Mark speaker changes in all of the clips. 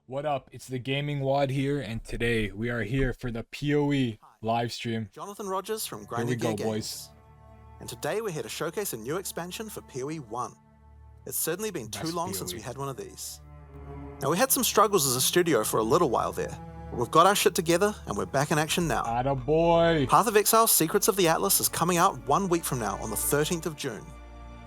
Speaker 1: What up? It's the Gaming Wad here, and today we are here for the POE live stream.
Speaker 2: Jonathan Rogers from
Speaker 1: Here
Speaker 2: Grinding
Speaker 1: we go,
Speaker 2: Gear
Speaker 1: boys.
Speaker 2: Games. And today we're here to showcase a new expansion for POE 1. It's certainly been too long since we had one of these. Now we had some struggles as a studio for a little while there, but we've got our shit together and we're back in action now.
Speaker 1: Attaboy!
Speaker 2: Path of Exile Secrets of the Atlas is coming out 1 week from now on the 13th of June.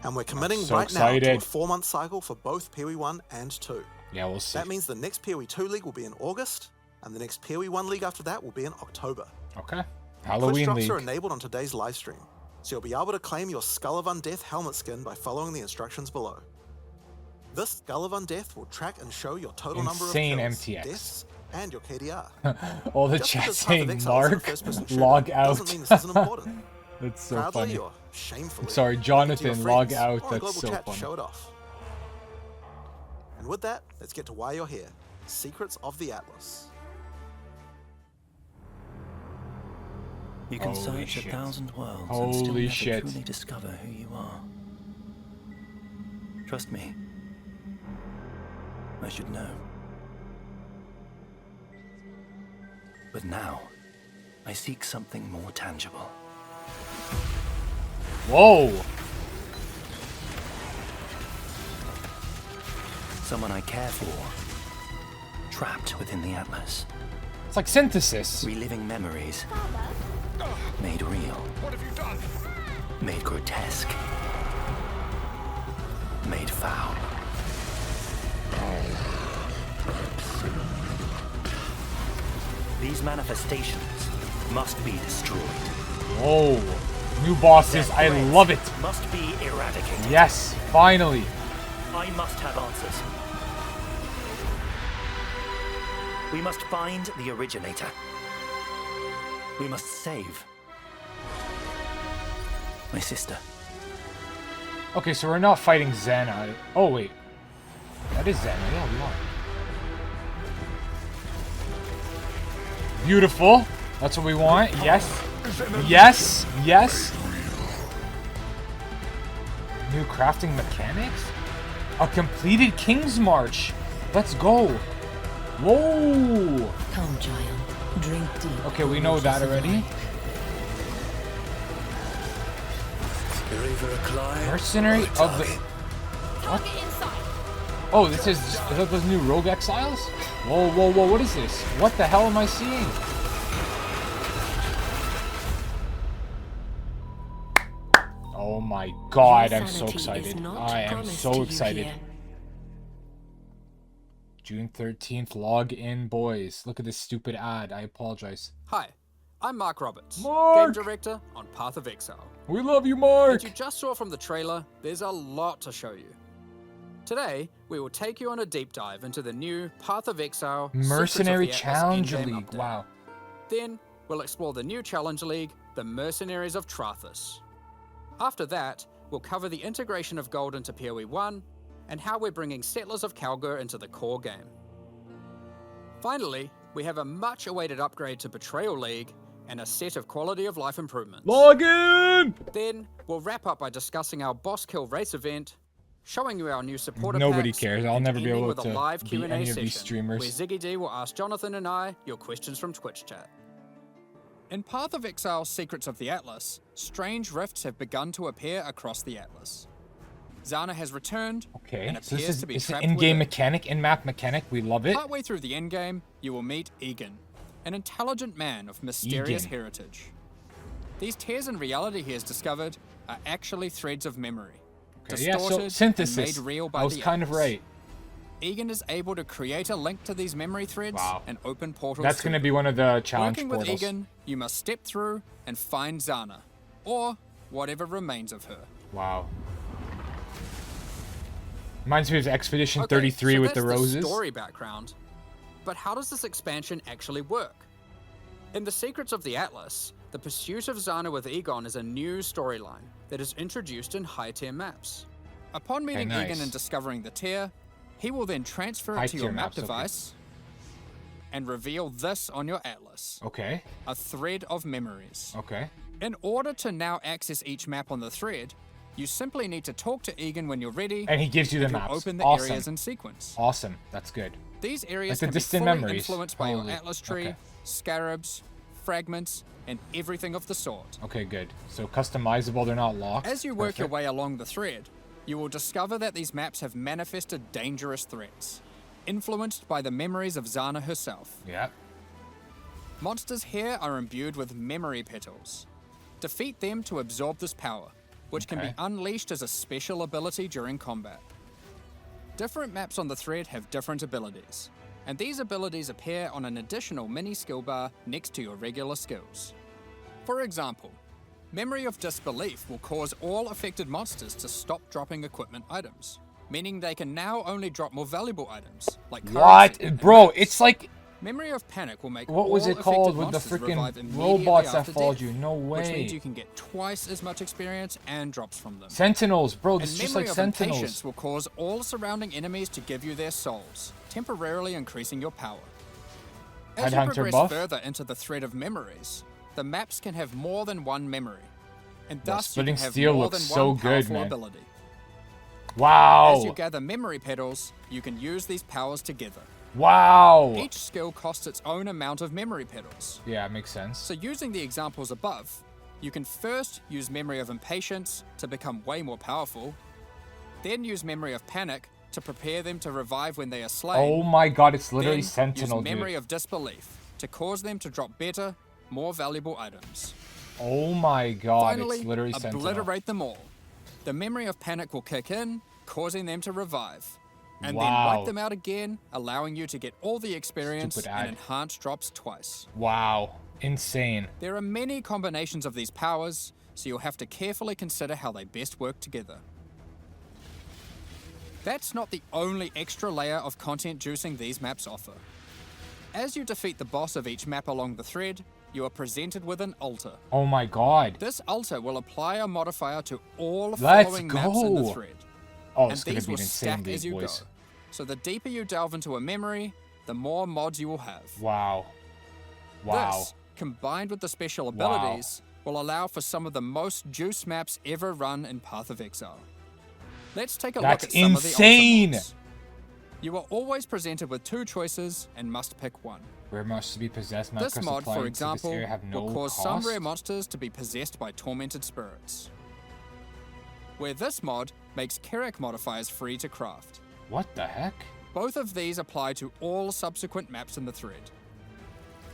Speaker 2: And we're committing
Speaker 1: so
Speaker 2: right now to a
Speaker 1: excited.
Speaker 2: 4-month cycle for both POE 1 and 2.
Speaker 1: Yeah, we'll see.
Speaker 2: That means the next POE 2 League will be in August, and the next POE 1 League after that will be in October.
Speaker 1: Okay.
Speaker 2: Twitch
Speaker 1: Halloween
Speaker 2: drops
Speaker 1: League.
Speaker 2: are enabled on today's live stream, so you'll be able to claim your Skull of Undeath helmet skin by following the instructions below. This Skull of Undeath will track and show your total number of
Speaker 1: Insane
Speaker 2: kills,
Speaker 1: MTX.
Speaker 2: deaths, and your KDR.
Speaker 1: All the
Speaker 2: Just
Speaker 1: chat
Speaker 2: because Path of
Speaker 1: saying
Speaker 2: Exile is a
Speaker 1: Mark,
Speaker 2: first-person shooter
Speaker 1: log out.
Speaker 2: doesn't mean this isn't important.
Speaker 1: That's so
Speaker 2: Proudly
Speaker 1: funny.
Speaker 2: or shamefully,
Speaker 1: Sorry,
Speaker 2: give it to your
Speaker 1: Jonathan, log
Speaker 2: friends
Speaker 1: out.
Speaker 2: or a
Speaker 1: That's
Speaker 2: global
Speaker 1: so
Speaker 2: chat to
Speaker 1: funny.
Speaker 2: show it off. And with that, let's get to why you're here. Secrets of the Atlas.
Speaker 3: You can
Speaker 1: Holy
Speaker 3: search
Speaker 1: shit.
Speaker 3: 1,000 worlds and
Speaker 1: Holy
Speaker 3: still never
Speaker 1: shit.
Speaker 3: truly discover who you are. Trust me. I should know. But now, I seek something more tangible.
Speaker 1: Whoa!
Speaker 3: Someone I care for. Trapped within the Atlas.
Speaker 1: It's like synthesis.
Speaker 3: Reliving memories. Made real.
Speaker 4: What have you done?
Speaker 3: Made grotesque. Made foul. These manifestations must be destroyed.
Speaker 1: Whoa. New bosses. I
Speaker 3: Their
Speaker 1: love it.
Speaker 3: threats must be eradicated.
Speaker 1: Yes, finally.
Speaker 3: I must have answers. We must find the originator. We must save my sister.
Speaker 1: Okay, so we're not fighting Xana. Oh, wait. That is Xana. Yeah, we are. Beautiful. That's what we want. Yes. Yes. Yes. New crafting mechanics? A completed King's March. Let's go. Whoa.
Speaker 5: Come, child. Drink deep.
Speaker 1: Okay, we know that already. Mercenary of the... What? Oh, this is that those new Rogue Exiles? Whoa, whoa, whoa, what is this? What the hell am I seeing? Oh my god, I'm so excited. I am so excited. June 13th, log in, boys. Look at this stupid ad. I apologize.
Speaker 4: Hi, I'm Mark Roberts,
Speaker 1: Mark!
Speaker 4: Game Director on Path of Exile.
Speaker 1: We love you, Mark!
Speaker 4: As you just saw from the trailer, there's a lot to show you. Today, we will take you on a deep dive into the new Path of Exile
Speaker 1: Mercenary
Speaker 4: Secrets of the
Speaker 1: Challenge
Speaker 4: Atlas in-game
Speaker 1: League.
Speaker 4: update.
Speaker 1: Wow.
Speaker 4: Then, we'll explore the new Challenge League, the Mercenaries of Trarthus. After that, we'll cover the integration of gold into POE 1 and how we're bringing Settlers of Kalgur into the core game. Finally, we have a much-awaited upgrade to Betrayal League and a set of quality of life improvements.
Speaker 1: Log in!
Speaker 4: Then, we'll wrap up by discussing our boss kill race event, showing you our new supporter
Speaker 1: Nobody
Speaker 4: packs,
Speaker 1: cares. I'll
Speaker 4: and
Speaker 1: never be
Speaker 4: ending
Speaker 1: able
Speaker 4: with a
Speaker 1: to
Speaker 4: live
Speaker 1: beat
Speaker 4: Q&A
Speaker 1: any of
Speaker 4: session,
Speaker 1: these streamers.
Speaker 4: where Ziggy D will ask Jonathan and I your questions from Twitch chat. In Path of Exile Secrets of the Atlas, strange rifts have begun to appear across the Atlas. Xana has returned
Speaker 1: Okay,
Speaker 4: and
Speaker 1: so this
Speaker 4: appears
Speaker 1: is
Speaker 4: to be
Speaker 1: it's an
Speaker 4: trapped
Speaker 1: in-game
Speaker 4: within.
Speaker 1: mechanic, in-map mechanic. We love it.
Speaker 4: Partway through the endgame, you will meet Egan, an intelligent man of mysterious
Speaker 1: Egan.
Speaker 4: heritage. These tears in reality he has discovered are actually threads of memory,
Speaker 1: Okay, yeah,
Speaker 4: distorted
Speaker 1: so synthesis.
Speaker 4: and made real by
Speaker 1: I was
Speaker 4: the
Speaker 1: kind of
Speaker 4: Atlas.
Speaker 1: right.
Speaker 4: Egan is able to create a link to these memory threads
Speaker 1: Wow.
Speaker 4: and open portals.
Speaker 1: That's going to be one of the challenge
Speaker 4: Working
Speaker 1: portals.
Speaker 4: with Egan, you must step through and find Xana, or whatever remains of her.
Speaker 1: Wow. Reminds me of Expedition
Speaker 4: Okay,
Speaker 1: 33
Speaker 4: so
Speaker 1: with the
Speaker 4: that's
Speaker 1: roses.
Speaker 4: Story background, but how does this expansion actually work? In the Secrets of the Atlas, the pursuit of Xana with Egon is a new storyline that is introduced in high-tier maps. Upon meeting
Speaker 1: nice.
Speaker 4: Egan and discovering the tier, he will then transfer it to
Speaker 1: High-tier
Speaker 4: your map
Speaker 1: maps, okay.
Speaker 4: device and reveal this on your atlas,
Speaker 1: Okay,
Speaker 4: a thread of memories.
Speaker 1: okay.
Speaker 4: In order to now access each map on the thread, you simply need to talk to Egan when you're ready,
Speaker 1: And he gives you the
Speaker 4: and he'll
Speaker 1: maps.
Speaker 4: open the
Speaker 1: Awesome.
Speaker 4: areas in sequence.
Speaker 1: Awesome. That's good.
Speaker 4: These areas
Speaker 1: the
Speaker 4: can be
Speaker 1: distant
Speaker 4: fully
Speaker 1: memories.
Speaker 4: influenced by your
Speaker 1: Holy-
Speaker 4: Atlas tree,
Speaker 1: okay.
Speaker 4: scarabs, fragments, and everything of the sort.
Speaker 1: Okay, good. So customizable, they're not locked.
Speaker 4: As you work your
Speaker 1: Perfect.
Speaker 4: way along the thread, you will discover that these maps have manifested dangerous threats, influenced by the memories of Zana herself.
Speaker 1: Yeah.
Speaker 4: Monsters here are imbued with memory petals. Defeat them to absorb this power, which can be
Speaker 1: Okay.
Speaker 4: unleashed as a special ability during combat. Different maps on the thread have different abilities, and these abilities appear on an additional mini skill bar next to your regular skills. For example, Memory of Disbelief will cause all affected monsters to stop dropping equipment items, meaning they can now only drop more valuable items, like currency
Speaker 1: What?
Speaker 4: and
Speaker 1: Bro,
Speaker 4: maps.
Speaker 1: it's like...
Speaker 4: Memory of Panic will make
Speaker 1: What was
Speaker 4: all
Speaker 1: it called
Speaker 4: affected
Speaker 1: with the
Speaker 4: monsters revive
Speaker 1: freaking
Speaker 4: immediately
Speaker 1: robots that
Speaker 4: after
Speaker 1: followed
Speaker 4: death,
Speaker 1: you? No
Speaker 4: which means
Speaker 1: way.
Speaker 4: you can get twice as much experience and drops from them.
Speaker 1: Sentinels, bro. This
Speaker 4: And
Speaker 1: is just
Speaker 4: Memory
Speaker 1: like
Speaker 4: of
Speaker 1: Sentinels.
Speaker 4: Impatience will cause all surrounding enemies to give you their souls, temporarily increasing your power. As you
Speaker 1: Headhunter
Speaker 4: progress
Speaker 1: buff?
Speaker 4: further into the thread of memories, the maps can have more than one memory, and thus you
Speaker 1: Splitting
Speaker 4: can have
Speaker 1: Steel
Speaker 4: more
Speaker 1: looks
Speaker 4: than
Speaker 1: so
Speaker 4: one
Speaker 1: good,
Speaker 4: powerful
Speaker 1: man.
Speaker 4: ability.
Speaker 1: Wow.
Speaker 4: As you gather memory petals, you can use these powers together.
Speaker 1: Wow.
Speaker 4: Each skill costs its own amount of memory petals.
Speaker 1: Yeah, makes sense.
Speaker 4: So using the examples above, you can first use Memory of Impatience to become way more powerful, then use Memory of Panic to prepare them to revive when they are slain.
Speaker 1: Oh my god, it's literally
Speaker 4: then
Speaker 1: Sentinel,
Speaker 4: use Memory
Speaker 1: dude.
Speaker 4: of Disbelief to cause them to drop better, more valuable items.
Speaker 1: Oh my god,
Speaker 4: Finally,
Speaker 1: it's literally Sentinel.
Speaker 4: obliterate them all. The Memory of Panic will kick in, causing them to revive. And then
Speaker 1: Wow.
Speaker 4: wipe them out again, allowing you to get all the experience
Speaker 1: Stupid
Speaker 4: and
Speaker 1: ad.
Speaker 4: enhanced drops twice.
Speaker 1: Wow. Insane.
Speaker 4: There are many combinations of these powers, so you'll have to carefully consider how they best work together. That's not the only extra layer of content juicing these maps offer. As you defeat the boss of each map along the thread, you are presented with an altar.
Speaker 1: Oh my god.
Speaker 4: This altar will apply a modifier to all
Speaker 1: Let's
Speaker 4: following maps in the
Speaker 1: go.
Speaker 4: thread.
Speaker 1: Oh,
Speaker 4: And
Speaker 1: it's gonna
Speaker 4: these
Speaker 1: be
Speaker 4: will
Speaker 1: an insane
Speaker 4: stack as
Speaker 1: league,
Speaker 4: you
Speaker 1: boys.
Speaker 4: go. So the deeper you delve into a memory, the more mods you will have.
Speaker 1: Wow. Wow.
Speaker 4: This, combined with the special
Speaker 1: Wow.
Speaker 4: abilities, will allow for some of the most juice maps ever run in Path of Exile. Let's take a
Speaker 1: That's
Speaker 4: look at some
Speaker 1: insane!
Speaker 4: of the ultra mods. You are always presented with two choices and must pick one.
Speaker 1: Rare monsters to be possessed.
Speaker 4: This
Speaker 1: Markers
Speaker 4: mod,
Speaker 1: applied
Speaker 4: for
Speaker 1: to this
Speaker 4: example,
Speaker 1: area have no
Speaker 4: will cause
Speaker 1: cost.
Speaker 4: some rare monsters to be possessed by tormented spirits. Where this mod makes Kerak modifiers free to craft.
Speaker 1: What the heck?
Speaker 4: Both of these apply to all subsequent maps in the thread.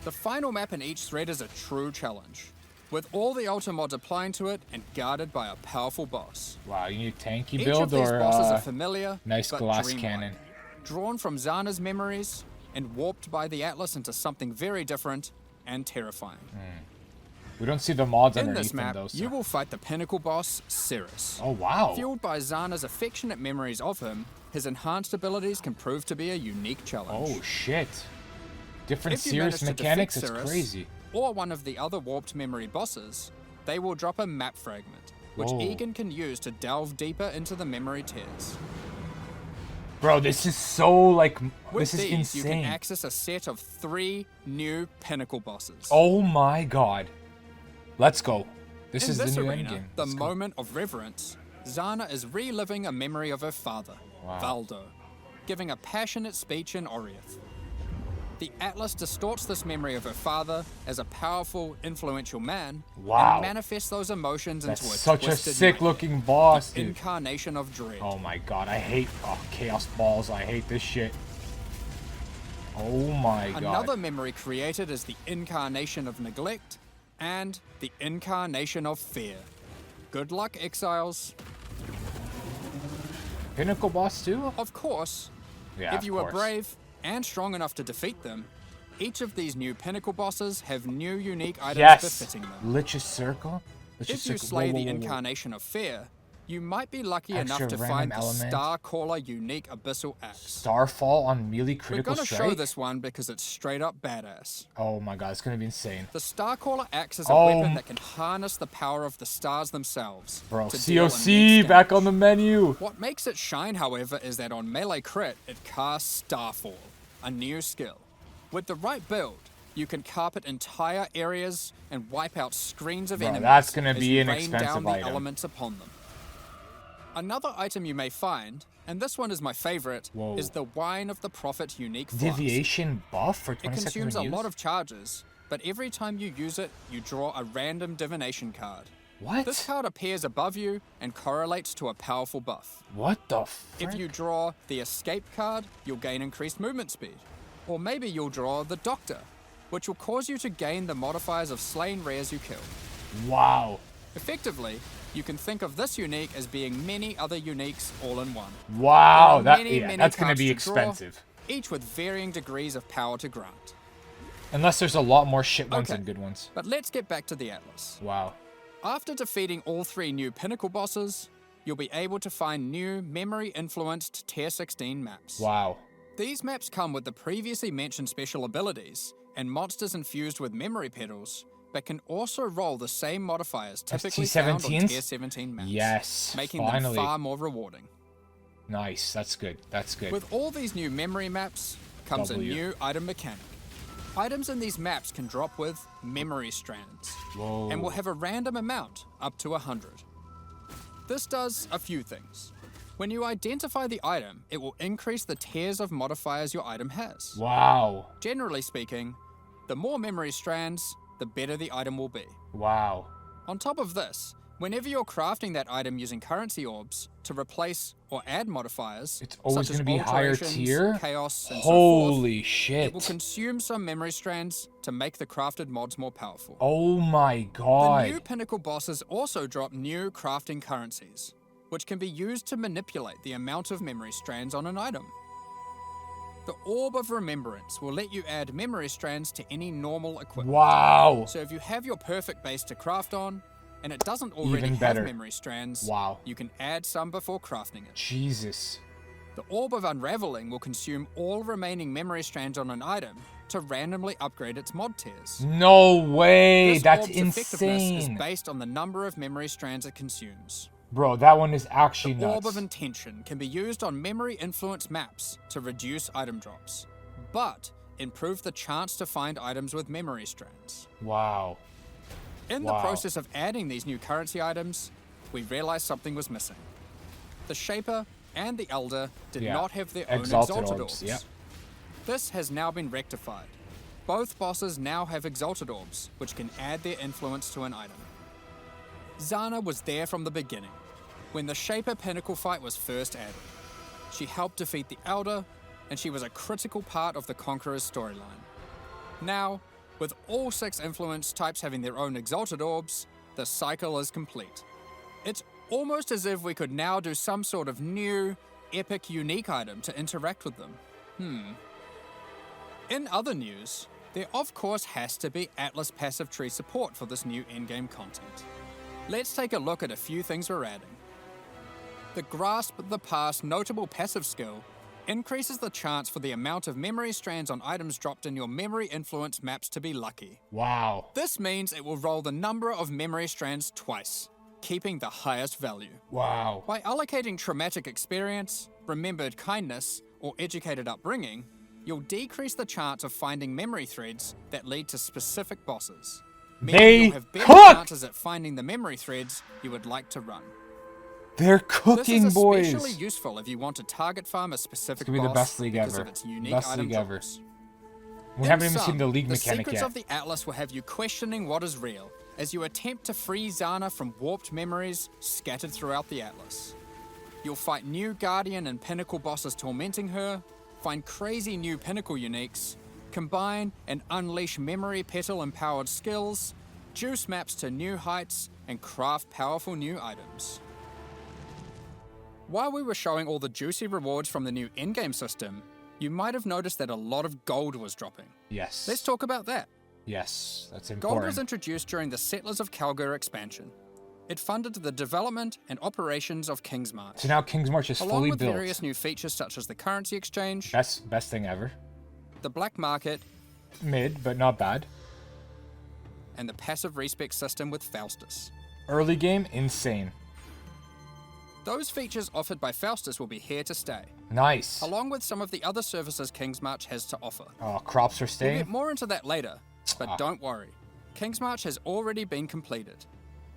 Speaker 4: The final map in each thread is a true challenge, with all the Ultra mods applying to it and guarded by a powerful boss.
Speaker 1: Wow, you need a tanky
Speaker 4: Each
Speaker 1: build
Speaker 4: of these
Speaker 1: or
Speaker 4: bosses are familiar,
Speaker 1: nice
Speaker 4: but
Speaker 1: glass
Speaker 4: dreamlike,
Speaker 1: cannon?
Speaker 4: drawn from Zana's memories and warped by the Atlas into something very different and terrifying.
Speaker 1: We don't see the mods
Speaker 4: In
Speaker 1: underneath
Speaker 4: this map,
Speaker 1: them though. So.
Speaker 4: you will fight the pinnacle boss, Cirrus.
Speaker 1: Oh wow.
Speaker 4: Fueled by Zana's affectionate memories of him, his enhanced abilities can prove to be a unique challenge.
Speaker 1: Oh shit. Different
Speaker 4: If you
Speaker 1: serious
Speaker 4: manage to
Speaker 1: mechanics.
Speaker 4: defeat
Speaker 1: It's
Speaker 4: Cirrus,
Speaker 1: crazy.
Speaker 4: or one of the other warped memory bosses, they will drop a map fragment, which
Speaker 1: Whoa.
Speaker 4: Egan can use to delve deeper into the memory tears.
Speaker 1: Bro, this is so like
Speaker 4: With
Speaker 1: this is
Speaker 4: these, you can
Speaker 1: insane.
Speaker 4: access a set of 3 new pinnacle bosses.
Speaker 1: Oh my god. Let's go. This
Speaker 4: In
Speaker 1: is
Speaker 4: this
Speaker 1: the new
Speaker 4: arena,
Speaker 1: endgame.
Speaker 4: the
Speaker 1: Let's go.
Speaker 4: moment of reverence, Zana is reliving a memory of her father,
Speaker 1: Wow.
Speaker 4: Valdo, giving a passionate speech in Oriath. The Atlas distorts this memory of her father as a powerful, influential man,
Speaker 1: Wow.
Speaker 4: and manifests those emotions
Speaker 1: That's
Speaker 4: into a
Speaker 1: such a
Speaker 4: twisted
Speaker 1: sick
Speaker 4: nightmare,
Speaker 1: looking boss,
Speaker 4: the
Speaker 1: dude.
Speaker 4: incarnation of dread.
Speaker 1: Oh my god, I hate chaos balls. I hate this shit. Oh my god.
Speaker 4: Another memory created is the incarnation of neglect and the incarnation of fear. Good luck, exiles.
Speaker 1: Pinnacle boss too?
Speaker 4: Of course,
Speaker 1: Yeah,
Speaker 4: if you
Speaker 1: of
Speaker 4: are
Speaker 1: course.
Speaker 4: brave and strong enough to defeat them, each of these new pinnacle bosses have new unique items
Speaker 1: Yes.
Speaker 4: befitting them.
Speaker 1: Lich's circle. Lich's
Speaker 4: If you
Speaker 1: circle.
Speaker 4: slay
Speaker 1: Whoa,
Speaker 4: the
Speaker 1: whoa, whoa, whoa.
Speaker 4: incarnation of fear, you might be lucky
Speaker 1: Extra
Speaker 4: enough to
Speaker 1: random
Speaker 4: find the
Speaker 1: element.
Speaker 4: Starcaller unique abyssal axe.
Speaker 1: Starfall on melee
Speaker 4: We're
Speaker 1: critical
Speaker 4: gonna
Speaker 1: strike.
Speaker 4: show this one because it's straight up badass.
Speaker 1: Oh my god, it's gonna be insane.
Speaker 4: The Starcaller axe is a
Speaker 1: Oh
Speaker 4: weapon
Speaker 1: m-
Speaker 4: that can harness the power of the stars themselves.
Speaker 1: Bro,
Speaker 4: to deal
Speaker 1: COC
Speaker 4: immense
Speaker 1: back
Speaker 4: damage.
Speaker 1: on the menu.
Speaker 4: What makes it shine, however, is that on melee crit, it casts Starfall, a new skill. With the right build, you can carpet entire areas and wipe out screens of
Speaker 1: Bro,
Speaker 4: enemies
Speaker 1: that's gonna
Speaker 4: as
Speaker 1: be
Speaker 4: you
Speaker 1: an
Speaker 4: rain down
Speaker 1: expensive
Speaker 4: the
Speaker 1: item.
Speaker 4: elements upon them. Another item you may find And this one is my favorite,
Speaker 1: Whoa.
Speaker 4: is the Wine of the Prophet unique flask.
Speaker 1: Deviation buff for
Speaker 4: It
Speaker 1: 20 seconds
Speaker 4: consumes a
Speaker 1: when
Speaker 4: lot
Speaker 1: used?
Speaker 4: of charges, but every time you use it, you draw a random divination card.
Speaker 1: What?
Speaker 4: This card appears above you and correlates to a powerful buff.
Speaker 1: What the frick?
Speaker 4: If you draw the Escape card, you'll gain increased movement speed. Or maybe you'll draw the Doctor, which will cause you to gain the modifiers of slain rares you kill.
Speaker 1: Wow.
Speaker 4: Effectively, you can think of this unique as being many other uniques all in one.
Speaker 1: Wow,
Speaker 4: There are
Speaker 1: that
Speaker 4: many,
Speaker 1: yeah,
Speaker 4: many
Speaker 1: that's gonna
Speaker 4: cards
Speaker 1: be
Speaker 4: to draw,
Speaker 1: expensive.
Speaker 4: each with varying degrees of power to grant.
Speaker 1: Unless there's a lot more shit ones
Speaker 4: Okay.
Speaker 1: than good ones.
Speaker 4: But let's get back to the Atlas.
Speaker 1: Wow.
Speaker 4: After defeating all 3 new pinnacle bosses, you'll be able to find new memory-influenced Tier 16 maps.
Speaker 1: Wow.
Speaker 4: These maps come with the previously mentioned special abilities and monsters infused with memory petals, but can also roll the same modifiers typically found on
Speaker 1: T17s?
Speaker 4: Tier 17 maps,
Speaker 1: Yes,
Speaker 4: making
Speaker 1: finally.
Speaker 4: them far more rewarding.
Speaker 1: Nice. That's good. That's good.
Speaker 4: With all these new memory maps comes
Speaker 1: W.
Speaker 4: a new item mechanic. Items in these maps can drop with memory strands,
Speaker 1: Whoa.
Speaker 4: and will have a random amount, up to 100. This does a few things. When you identify the item, it will increase the tiers of modifiers your item has.
Speaker 1: Wow.
Speaker 4: Generally speaking, the more memory strands, the better the item will be.
Speaker 1: Wow.
Speaker 4: On top of this, whenever you're crafting that item using currency orbs to replace or add modifiers,
Speaker 1: It's always
Speaker 4: such as
Speaker 1: gonna be higher
Speaker 4: alterations,
Speaker 1: tier?
Speaker 4: chaos, and
Speaker 1: Holy
Speaker 4: so forth,
Speaker 1: shit.
Speaker 4: it will consume some memory strands to make the crafted mods more powerful.
Speaker 1: Oh my
Speaker 4: The
Speaker 1: god.
Speaker 4: new pinnacle bosses also drop new crafting currencies, which can be used to manipulate the amount of memory strands on an item. The Orb of Remembrance will let you add memory strands to any normal equipment.
Speaker 1: Wow.
Speaker 4: So if you have your perfect base to craft on, and it doesn't already
Speaker 1: Even
Speaker 4: have
Speaker 1: better.
Speaker 4: memory strands,
Speaker 1: Wow.
Speaker 4: you can add some before crafting it.
Speaker 1: Jesus.
Speaker 4: The Orb of Unraveling will consume all remaining memory strands on an item to randomly upgrade its mod tiers.
Speaker 1: No way.
Speaker 4: This
Speaker 1: That's
Speaker 4: orb's effectiveness is
Speaker 1: insane.
Speaker 4: based on the number of memory strands it consumes.
Speaker 1: Bro, that one is actually
Speaker 4: The Orb
Speaker 1: nuts.
Speaker 4: of Intention can be used on memory influence maps to reduce item drops, but improve the chance to find items with memory strands.
Speaker 1: Wow.
Speaker 4: In
Speaker 1: Wow.
Speaker 4: the process of adding these new currency items, we realized something was missing. The Shaper and the Elder did
Speaker 1: Yeah.
Speaker 4: not have their own
Speaker 1: Exalted
Speaker 4: Exalted
Speaker 1: Orbs,
Speaker 4: Orbs.
Speaker 1: yep.
Speaker 4: This has now been rectified. Both bosses now have Exalted Orbs, which can add their influence to an item. Zana was there from the beginning, when the Shaper Pinnacle fight was first added. She helped defeat the Elder, and she was a critical part of the Conqueror's storyline. Now, with all 6 influence types having their own Exalted Orbs, the cycle is complete. It's almost as if we could now do some sort of new, epic, unique item to interact with them. In other news, there of course has to be Atlas passive tree support for this new endgame content. Let's take a look at a few things we're adding. The Grasp the Past notable passive skill increases the chance for the amount of memory strands on items dropped in your memory influence maps to be lucky.
Speaker 1: Wow.
Speaker 4: This means it will roll the number of memory strands twice, keeping the highest value.
Speaker 1: Wow.
Speaker 4: By allocating traumatic experience, remembered kindness, or educated upbringing, you'll decrease the chance of finding memory threads that lead to specific bosses. Meaning
Speaker 1: They
Speaker 4: you'll have better
Speaker 1: cooked!
Speaker 4: chances at finding the memory threads you would like to run.
Speaker 1: They're
Speaker 4: This
Speaker 1: cooking,
Speaker 4: is especially
Speaker 1: boys.
Speaker 4: usable if you want to target farm a specific
Speaker 1: It's gonna be the
Speaker 4: boss
Speaker 1: best league
Speaker 4: because
Speaker 1: ever.
Speaker 4: of its unique
Speaker 1: Best
Speaker 4: item
Speaker 1: league ever.
Speaker 4: drops.
Speaker 1: We
Speaker 4: In
Speaker 1: haven't even
Speaker 4: sum,
Speaker 1: seen the league
Speaker 4: the
Speaker 1: mechanic
Speaker 4: secrets
Speaker 1: yet.
Speaker 4: of the Atlas will have you questioning what is real, as you attempt to free Zana from warped memories scattered throughout the Atlas. You'll fight new Guardian and Pinnacle bosses tormenting her, find crazy new Pinnacle uniques, combine and unleash memory petal-empowered skills, juice maps to new heights, and craft powerful new items. While we were showing all the juicy rewards from the new endgame system, you might have noticed that a lot of gold was dropping.
Speaker 1: Yes.
Speaker 4: Let's talk about that.
Speaker 1: Yes, that's
Speaker 4: Gold
Speaker 1: important.
Speaker 4: was introduced during the Settlers of Kalgur expansion. It funded the development and operations of King's March,
Speaker 1: So now King's March is
Speaker 4: along
Speaker 1: fully
Speaker 4: with
Speaker 1: built.
Speaker 4: various new features such as the currency exchange,
Speaker 1: Best thing ever.
Speaker 4: the black market,
Speaker 1: Mid, but not bad.
Speaker 4: and the passive respec system with Faustus.
Speaker 1: Early game, insane.
Speaker 4: Those features offered by Faustus will be here to stay,
Speaker 1: Nice.
Speaker 4: along with some of the other services King's March has to offer.
Speaker 1: Oh, crops are
Speaker 4: We'll
Speaker 1: staying.
Speaker 4: get more into that later, but don't worry. King's March has already been completed.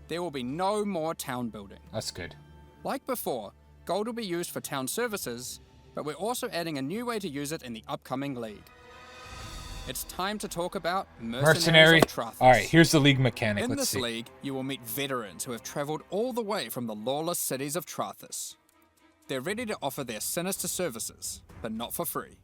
Speaker 4: There will be no more town building.
Speaker 1: That's good.
Speaker 4: Like before, Gold will be used for town services, but we're also adding a new way to use it in the upcoming league. It's time to talk about
Speaker 1: Mercenary.
Speaker 4: Mercenaries of Trarthus.
Speaker 1: All right, here's the league mechanic.
Speaker 4: In
Speaker 1: Let's
Speaker 4: this
Speaker 1: see.
Speaker 4: league, you will meet veterans who have traveled all the way from the lawless cities of Trarthus. They're ready to offer their sinister services, but not for free.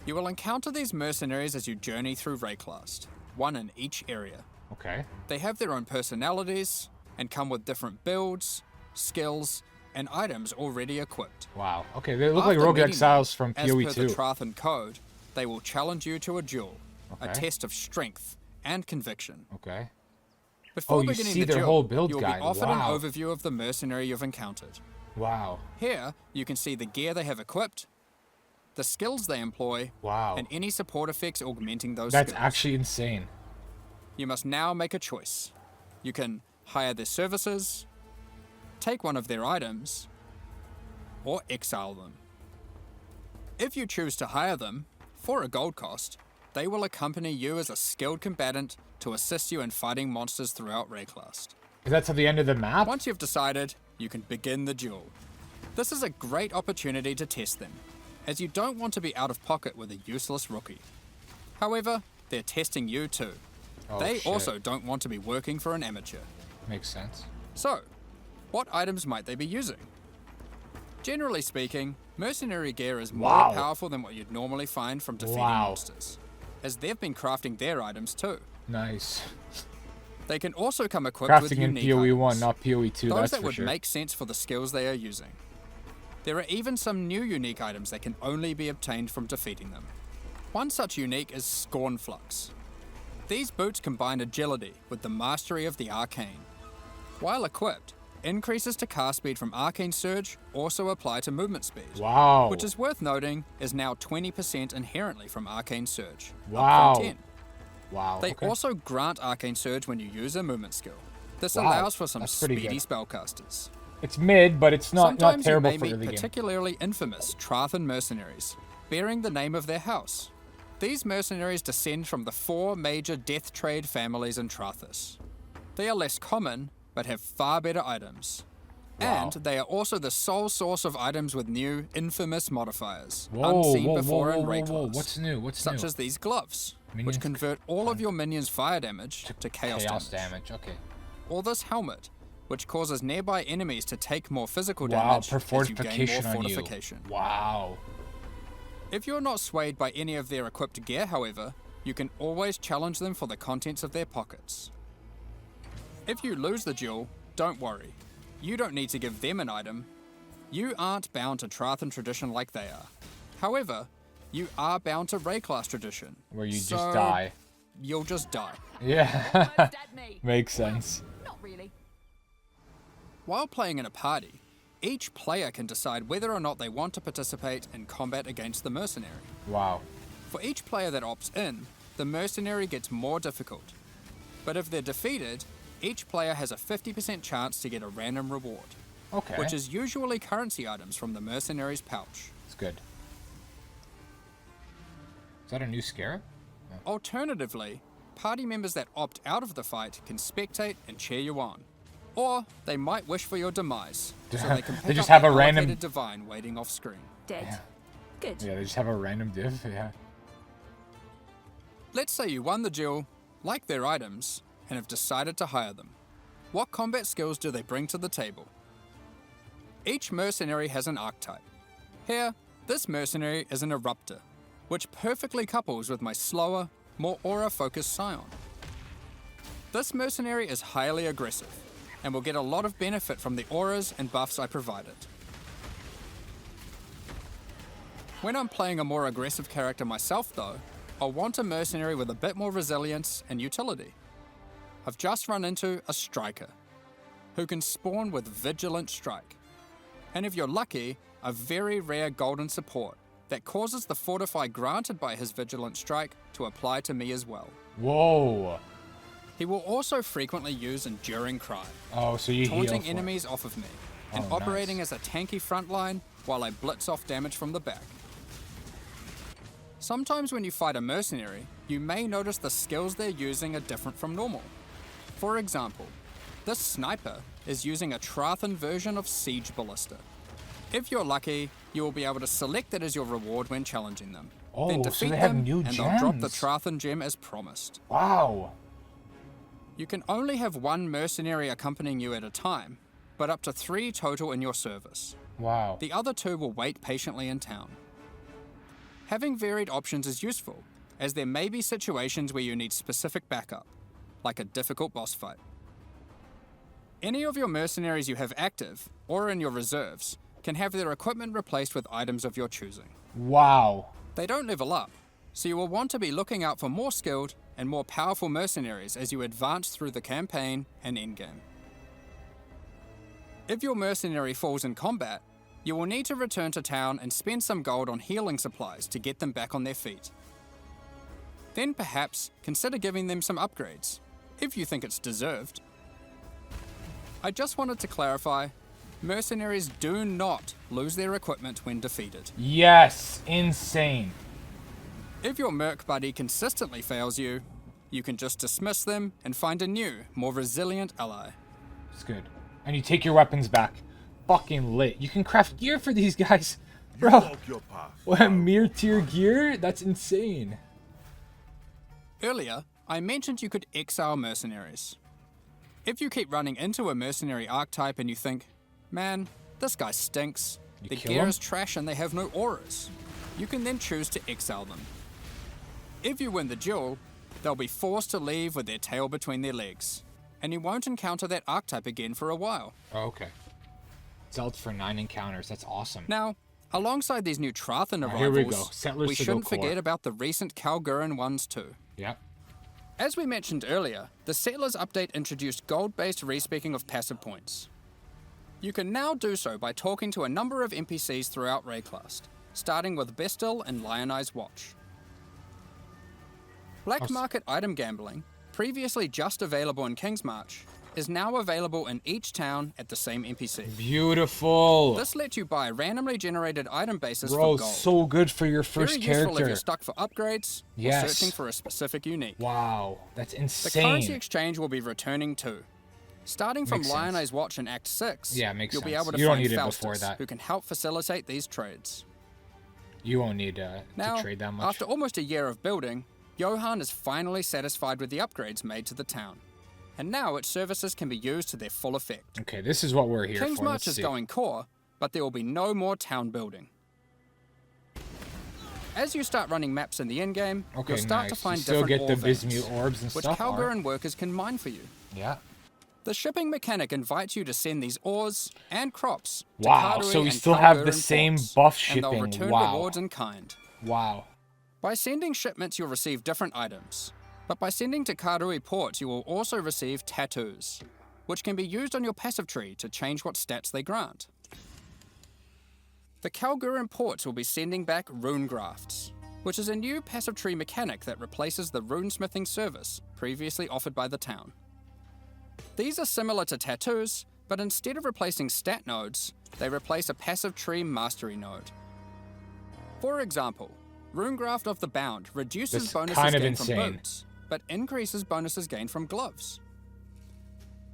Speaker 4: You will encounter these mercenaries as you journey through Rayclast, one in each area.
Speaker 1: Okay.
Speaker 4: They have their own personalities and come with different builds, skills, and items already equipped.
Speaker 1: Wow. Okay, they look like
Speaker 4: After
Speaker 1: Rogue
Speaker 4: meeting
Speaker 1: Exiles
Speaker 4: them,
Speaker 1: from POE
Speaker 4: As per
Speaker 1: 2.
Speaker 4: the Trarthan code, they will challenge you to a duel, a
Speaker 1: Okay.
Speaker 4: test of strength and conviction.
Speaker 1: Okay.
Speaker 4: Before
Speaker 1: you
Speaker 4: beginning
Speaker 1: see
Speaker 4: the
Speaker 1: their
Speaker 4: duel,
Speaker 1: whole build
Speaker 4: you'll
Speaker 1: guide.
Speaker 4: be offered
Speaker 1: Wow.
Speaker 4: an overview of the mercenary you've encountered.
Speaker 1: Wow.
Speaker 4: Here, you can see the gear they have equipped, the skills they employ,
Speaker 1: Wow.
Speaker 4: and any support effects augmenting those
Speaker 1: That's
Speaker 4: skills.
Speaker 1: actually insane.
Speaker 4: You must now make a choice. You can hire their services, take one of their items, or exile them. If you choose to hire them, for a gold cost, they will accompany you as a skilled combatant to assist you in fighting monsters throughout Rayclast.
Speaker 1: Is that to the end of the map?
Speaker 4: Once you've decided, you can begin the duel. This is a great opportunity to test them, as you don't want to be out of pocket with a useless rookie. However, they're testing you too.
Speaker 1: Oh,
Speaker 4: They
Speaker 1: shit.
Speaker 4: also don't want to be working for an amateur.
Speaker 1: Makes sense.
Speaker 4: So, what items might they be using? Generally speaking, mercenary gear is more
Speaker 1: Wow.
Speaker 4: powerful than what you'd normally find from defeating
Speaker 1: Wow.
Speaker 4: monsters, as they've been crafting their items too.
Speaker 1: Nice.
Speaker 4: They can also come equipped with
Speaker 1: Crafting in
Speaker 4: unique
Speaker 1: POE 1,
Speaker 4: items.
Speaker 1: not POE 2,
Speaker 4: Those
Speaker 1: that's
Speaker 4: that
Speaker 1: for
Speaker 4: would
Speaker 1: sure.
Speaker 4: make sense for the skills they are using. There are even some new unique items that can only be obtained from defeating them. One such unique is Scornflux. These boots combine agility with the mastery of the arcane. While equipped, increases to cast speed from Arcane Surge also apply to movement speed.
Speaker 1: Wow.
Speaker 4: Which is worth noting is now 20% inherently from Arcane Surge.
Speaker 1: Wow.
Speaker 4: Up from 10.
Speaker 1: Wow.
Speaker 4: They
Speaker 1: okay.
Speaker 4: also grant Arcane Surge when you use a movement skill. This
Speaker 1: Wow,
Speaker 4: allows for some
Speaker 1: that's pretty
Speaker 4: speedy
Speaker 1: good.
Speaker 4: spellcasters.
Speaker 1: It's mid, but it's not
Speaker 4: Sometimes
Speaker 1: terrible
Speaker 4: you
Speaker 1: for
Speaker 4: may
Speaker 1: early
Speaker 4: meet
Speaker 1: game.
Speaker 4: particularly infamous Trarthan mercenaries, bearing the name of their house. These mercenaries descend from the 4 major death trade families in Trarthus. They are less common, but have far better items.
Speaker 1: Wow.
Speaker 4: And they are also the sole source of items with new, infamous modifiers,
Speaker 1: Whoa,
Speaker 4: unseen
Speaker 1: whoa,
Speaker 4: before
Speaker 1: whoa,
Speaker 4: in
Speaker 1: whoa,
Speaker 4: Rayclast.
Speaker 1: whoa. What's new? What's
Speaker 4: Such
Speaker 1: new?
Speaker 4: as these gloves,
Speaker 1: Minions
Speaker 4: which convert all of your minions' fire damage to chaos damage.
Speaker 1: damage. Okay.
Speaker 4: Or this helmet, which causes nearby enemies to take more physical
Speaker 1: Wow,
Speaker 4: damage
Speaker 1: per
Speaker 4: as you gain
Speaker 1: fortification
Speaker 4: more
Speaker 1: on you.
Speaker 4: fortification.
Speaker 1: Wow.
Speaker 4: If you're not swayed by any of their equipped gear, however, you can always challenge them for the contents of their pockets. If you lose the duel, don't worry. You don't need to give them an item. You aren't bound to Trarthan tradition like they are. However, you are bound to Rayclast tradition.
Speaker 1: Where you just
Speaker 4: so
Speaker 1: die.
Speaker 4: You'll just die.
Speaker 1: Yeah.
Speaker 5: Dead me.
Speaker 1: Makes sense.
Speaker 5: Not really.
Speaker 4: While playing in a party, each player can decide whether or not they want to participate in combat against the mercenary.
Speaker 1: Wow.
Speaker 4: For each player that opts in, the mercenary gets more difficult. But if they're defeated, each player has a 50% chance to get a random reward,
Speaker 1: Okay.
Speaker 4: which is usually currency items from the mercenary's pouch.
Speaker 1: It's good. Is that a new scarab?
Speaker 4: Alternatively, party members that opt out of the fight can spectate and cheer you on. Or they might wish for your demise, so they can pick
Speaker 1: They just
Speaker 4: up
Speaker 1: have
Speaker 4: the
Speaker 1: a random-
Speaker 4: allocated divine waiting off screen.
Speaker 5: Dead.
Speaker 1: Yeah.
Speaker 5: Good.
Speaker 1: Yeah, they just have a random div. Yeah.
Speaker 4: Let's say you won the duel, like their items, and have decided to hire them. What combat skills do they bring to the table? Each mercenary has an archetype. Here, this mercenary is an Eruptor, which perfectly couples with my slower, more aura-focused Scion. This mercenary is highly aggressive, and will get a lot of benefit from the auras and buffs I provide it. When I'm playing a more aggressive character myself though, I'll want a mercenary with a bit more resilience and utility. I've just run into a Striker, who can spawn with Vigilant Strike. And if you're lucky, a very rare golden support that causes the Fortify granted by his Vigilant Strike to apply to me as well.
Speaker 1: Whoa.
Speaker 4: He will also frequently use Enduring Cry,
Speaker 1: Oh, so you heal
Speaker 4: taunting
Speaker 1: for it.
Speaker 4: enemies off of me, and
Speaker 1: Oh,
Speaker 4: operating
Speaker 1: nice.
Speaker 4: as a tanky frontline while I blitz off damage from the back. Sometimes when you fight a mercenary, you may notice the skills they're using are different from normal. For example, this sniper is using a Trarthan version of Siege Ballista. If you're lucky, you will be able to select it as your reward when challenging them.
Speaker 1: Oh,
Speaker 4: then
Speaker 1: so
Speaker 4: defeat
Speaker 1: they have
Speaker 4: them,
Speaker 1: new
Speaker 4: and they'll drop the
Speaker 1: gems.
Speaker 4: Trarthus gem as promised.
Speaker 1: Wow.
Speaker 4: You can only have one mercenary accompanying you at a time, but up to 3 total in your service.
Speaker 1: Wow.
Speaker 4: The other 2 will wait patiently in town. Having varied options is useful, as there may be situations where you need specific backup, like a difficult boss fight. Any of your mercenaries you have active, or in your reserves, can have their equipment replaced with items of your choosing.
Speaker 1: Wow.
Speaker 4: They don't level up, so you will want to be looking out for more skilled and more powerful mercenaries as you advance through the campaign and endgame. If your mercenary falls in combat, you will need to return to town and spend some gold on healing supplies to get them back on their feet. Then perhaps consider giving them some upgrades, if you think it's deserved. I just wanted to clarify, mercenaries do not lose their equipment when defeated.
Speaker 1: Yes. Insane.
Speaker 4: If your merc buddy consistently fails you, you can just dismiss them and find a new, more resilient ally.
Speaker 1: It's good. And you take your weapons back. Fucking lit. You can craft gear for these guys. Bro. What, mere tier gear? That's insane.
Speaker 4: Earlier, I mentioned you could exile mercenaries. If you keep running into a mercenary archetype and you think, man, this guy stinks,
Speaker 1: You
Speaker 4: their
Speaker 1: kill
Speaker 4: gear
Speaker 1: him?
Speaker 4: is trash and they have no auras, you can then choose to exile them. If you win the duel, they'll be forced to leave with their tail between their legs, and you won't encounter that archetype again for a while.
Speaker 1: Oh, okay. Dealt for 9 encounters. That's awesome.
Speaker 4: Now, alongside these new Trarthus arrivals,
Speaker 1: here we go. Settlers
Speaker 4: we
Speaker 1: to go
Speaker 4: shouldn't
Speaker 1: core.
Speaker 4: forget about the recent Kalgurin ones too.
Speaker 1: Yeah.
Speaker 4: As we mentioned earlier, the Settlers update introduced gold-based respeccing of passive points. You can now do so by talking to a number of NPCs throughout Rayclast, starting with Bestil and Lionized Watch. Black market item gambling, previously just available in Kingsmarch, is now available in each town at the same NPC.
Speaker 1: Beautiful.
Speaker 4: This lets you buy randomly generated item bases
Speaker 1: Bro,
Speaker 4: for gold.
Speaker 1: so good for your first
Speaker 4: Very useful if
Speaker 1: character.
Speaker 4: you're stuck for upgrades
Speaker 1: Yes.
Speaker 4: or searching for a specific unique.
Speaker 1: Wow. That's
Speaker 4: The
Speaker 1: insane.
Speaker 4: currency exchange will be returning too. Starting from
Speaker 1: Makes sense.
Speaker 4: Lionized Watch in Act 6,
Speaker 1: Yeah, makes
Speaker 4: you'll be
Speaker 1: sense.
Speaker 4: able to
Speaker 1: You don't
Speaker 4: find
Speaker 1: need it
Speaker 4: Faustus,
Speaker 1: before that.
Speaker 4: who can help facilitate these trades.
Speaker 1: You won't need
Speaker 4: Now,
Speaker 1: to trade that much.
Speaker 4: after almost a year of building, Johan is finally satisfied with the upgrades made to the town. And now its services can be used to their full effect.
Speaker 1: Okay, this is what we're here for.
Speaker 4: Kingsmarch
Speaker 1: Let's
Speaker 4: is
Speaker 1: see.
Speaker 4: going core, but there will be no more town building. As you start running maps in the endgame,
Speaker 1: Okay,
Speaker 4: you'll start to
Speaker 1: nice.
Speaker 4: find
Speaker 1: You still
Speaker 4: different
Speaker 1: get the
Speaker 4: ore veins,
Speaker 1: Bismuth orbs and
Speaker 4: which
Speaker 1: stuff.
Speaker 4: Kalgurin workers can mine for you.
Speaker 1: Yeah.
Speaker 4: The shipping mechanic invites you to send these ores and crops to
Speaker 1: Wow,
Speaker 4: Karui
Speaker 1: so we
Speaker 4: and
Speaker 1: still have the
Speaker 4: Kalgurin
Speaker 1: same
Speaker 4: ports,
Speaker 1: buff
Speaker 4: and they'll
Speaker 1: shipping.
Speaker 4: return
Speaker 1: Wow.
Speaker 4: rewards in kind.
Speaker 1: Wow.
Speaker 4: By sending shipments, you'll receive different items. But by sending to Karui ports, you will also receive tattoos, which can be used on your passive tree to change what stats they grant. The Kalgurin ports will be sending back rune grafts, which is a new passive tree mechanic that replaces the runesmithing service previously offered by the town. These are similar to tattoos, but instead of replacing stat nodes, they replace a passive tree mastery node. For example, Runegraft of the Bound reduces
Speaker 1: That's
Speaker 4: bonuses
Speaker 1: kind of
Speaker 4: gained from
Speaker 1: insane.
Speaker 4: boots, but increases bonuses gained from gloves.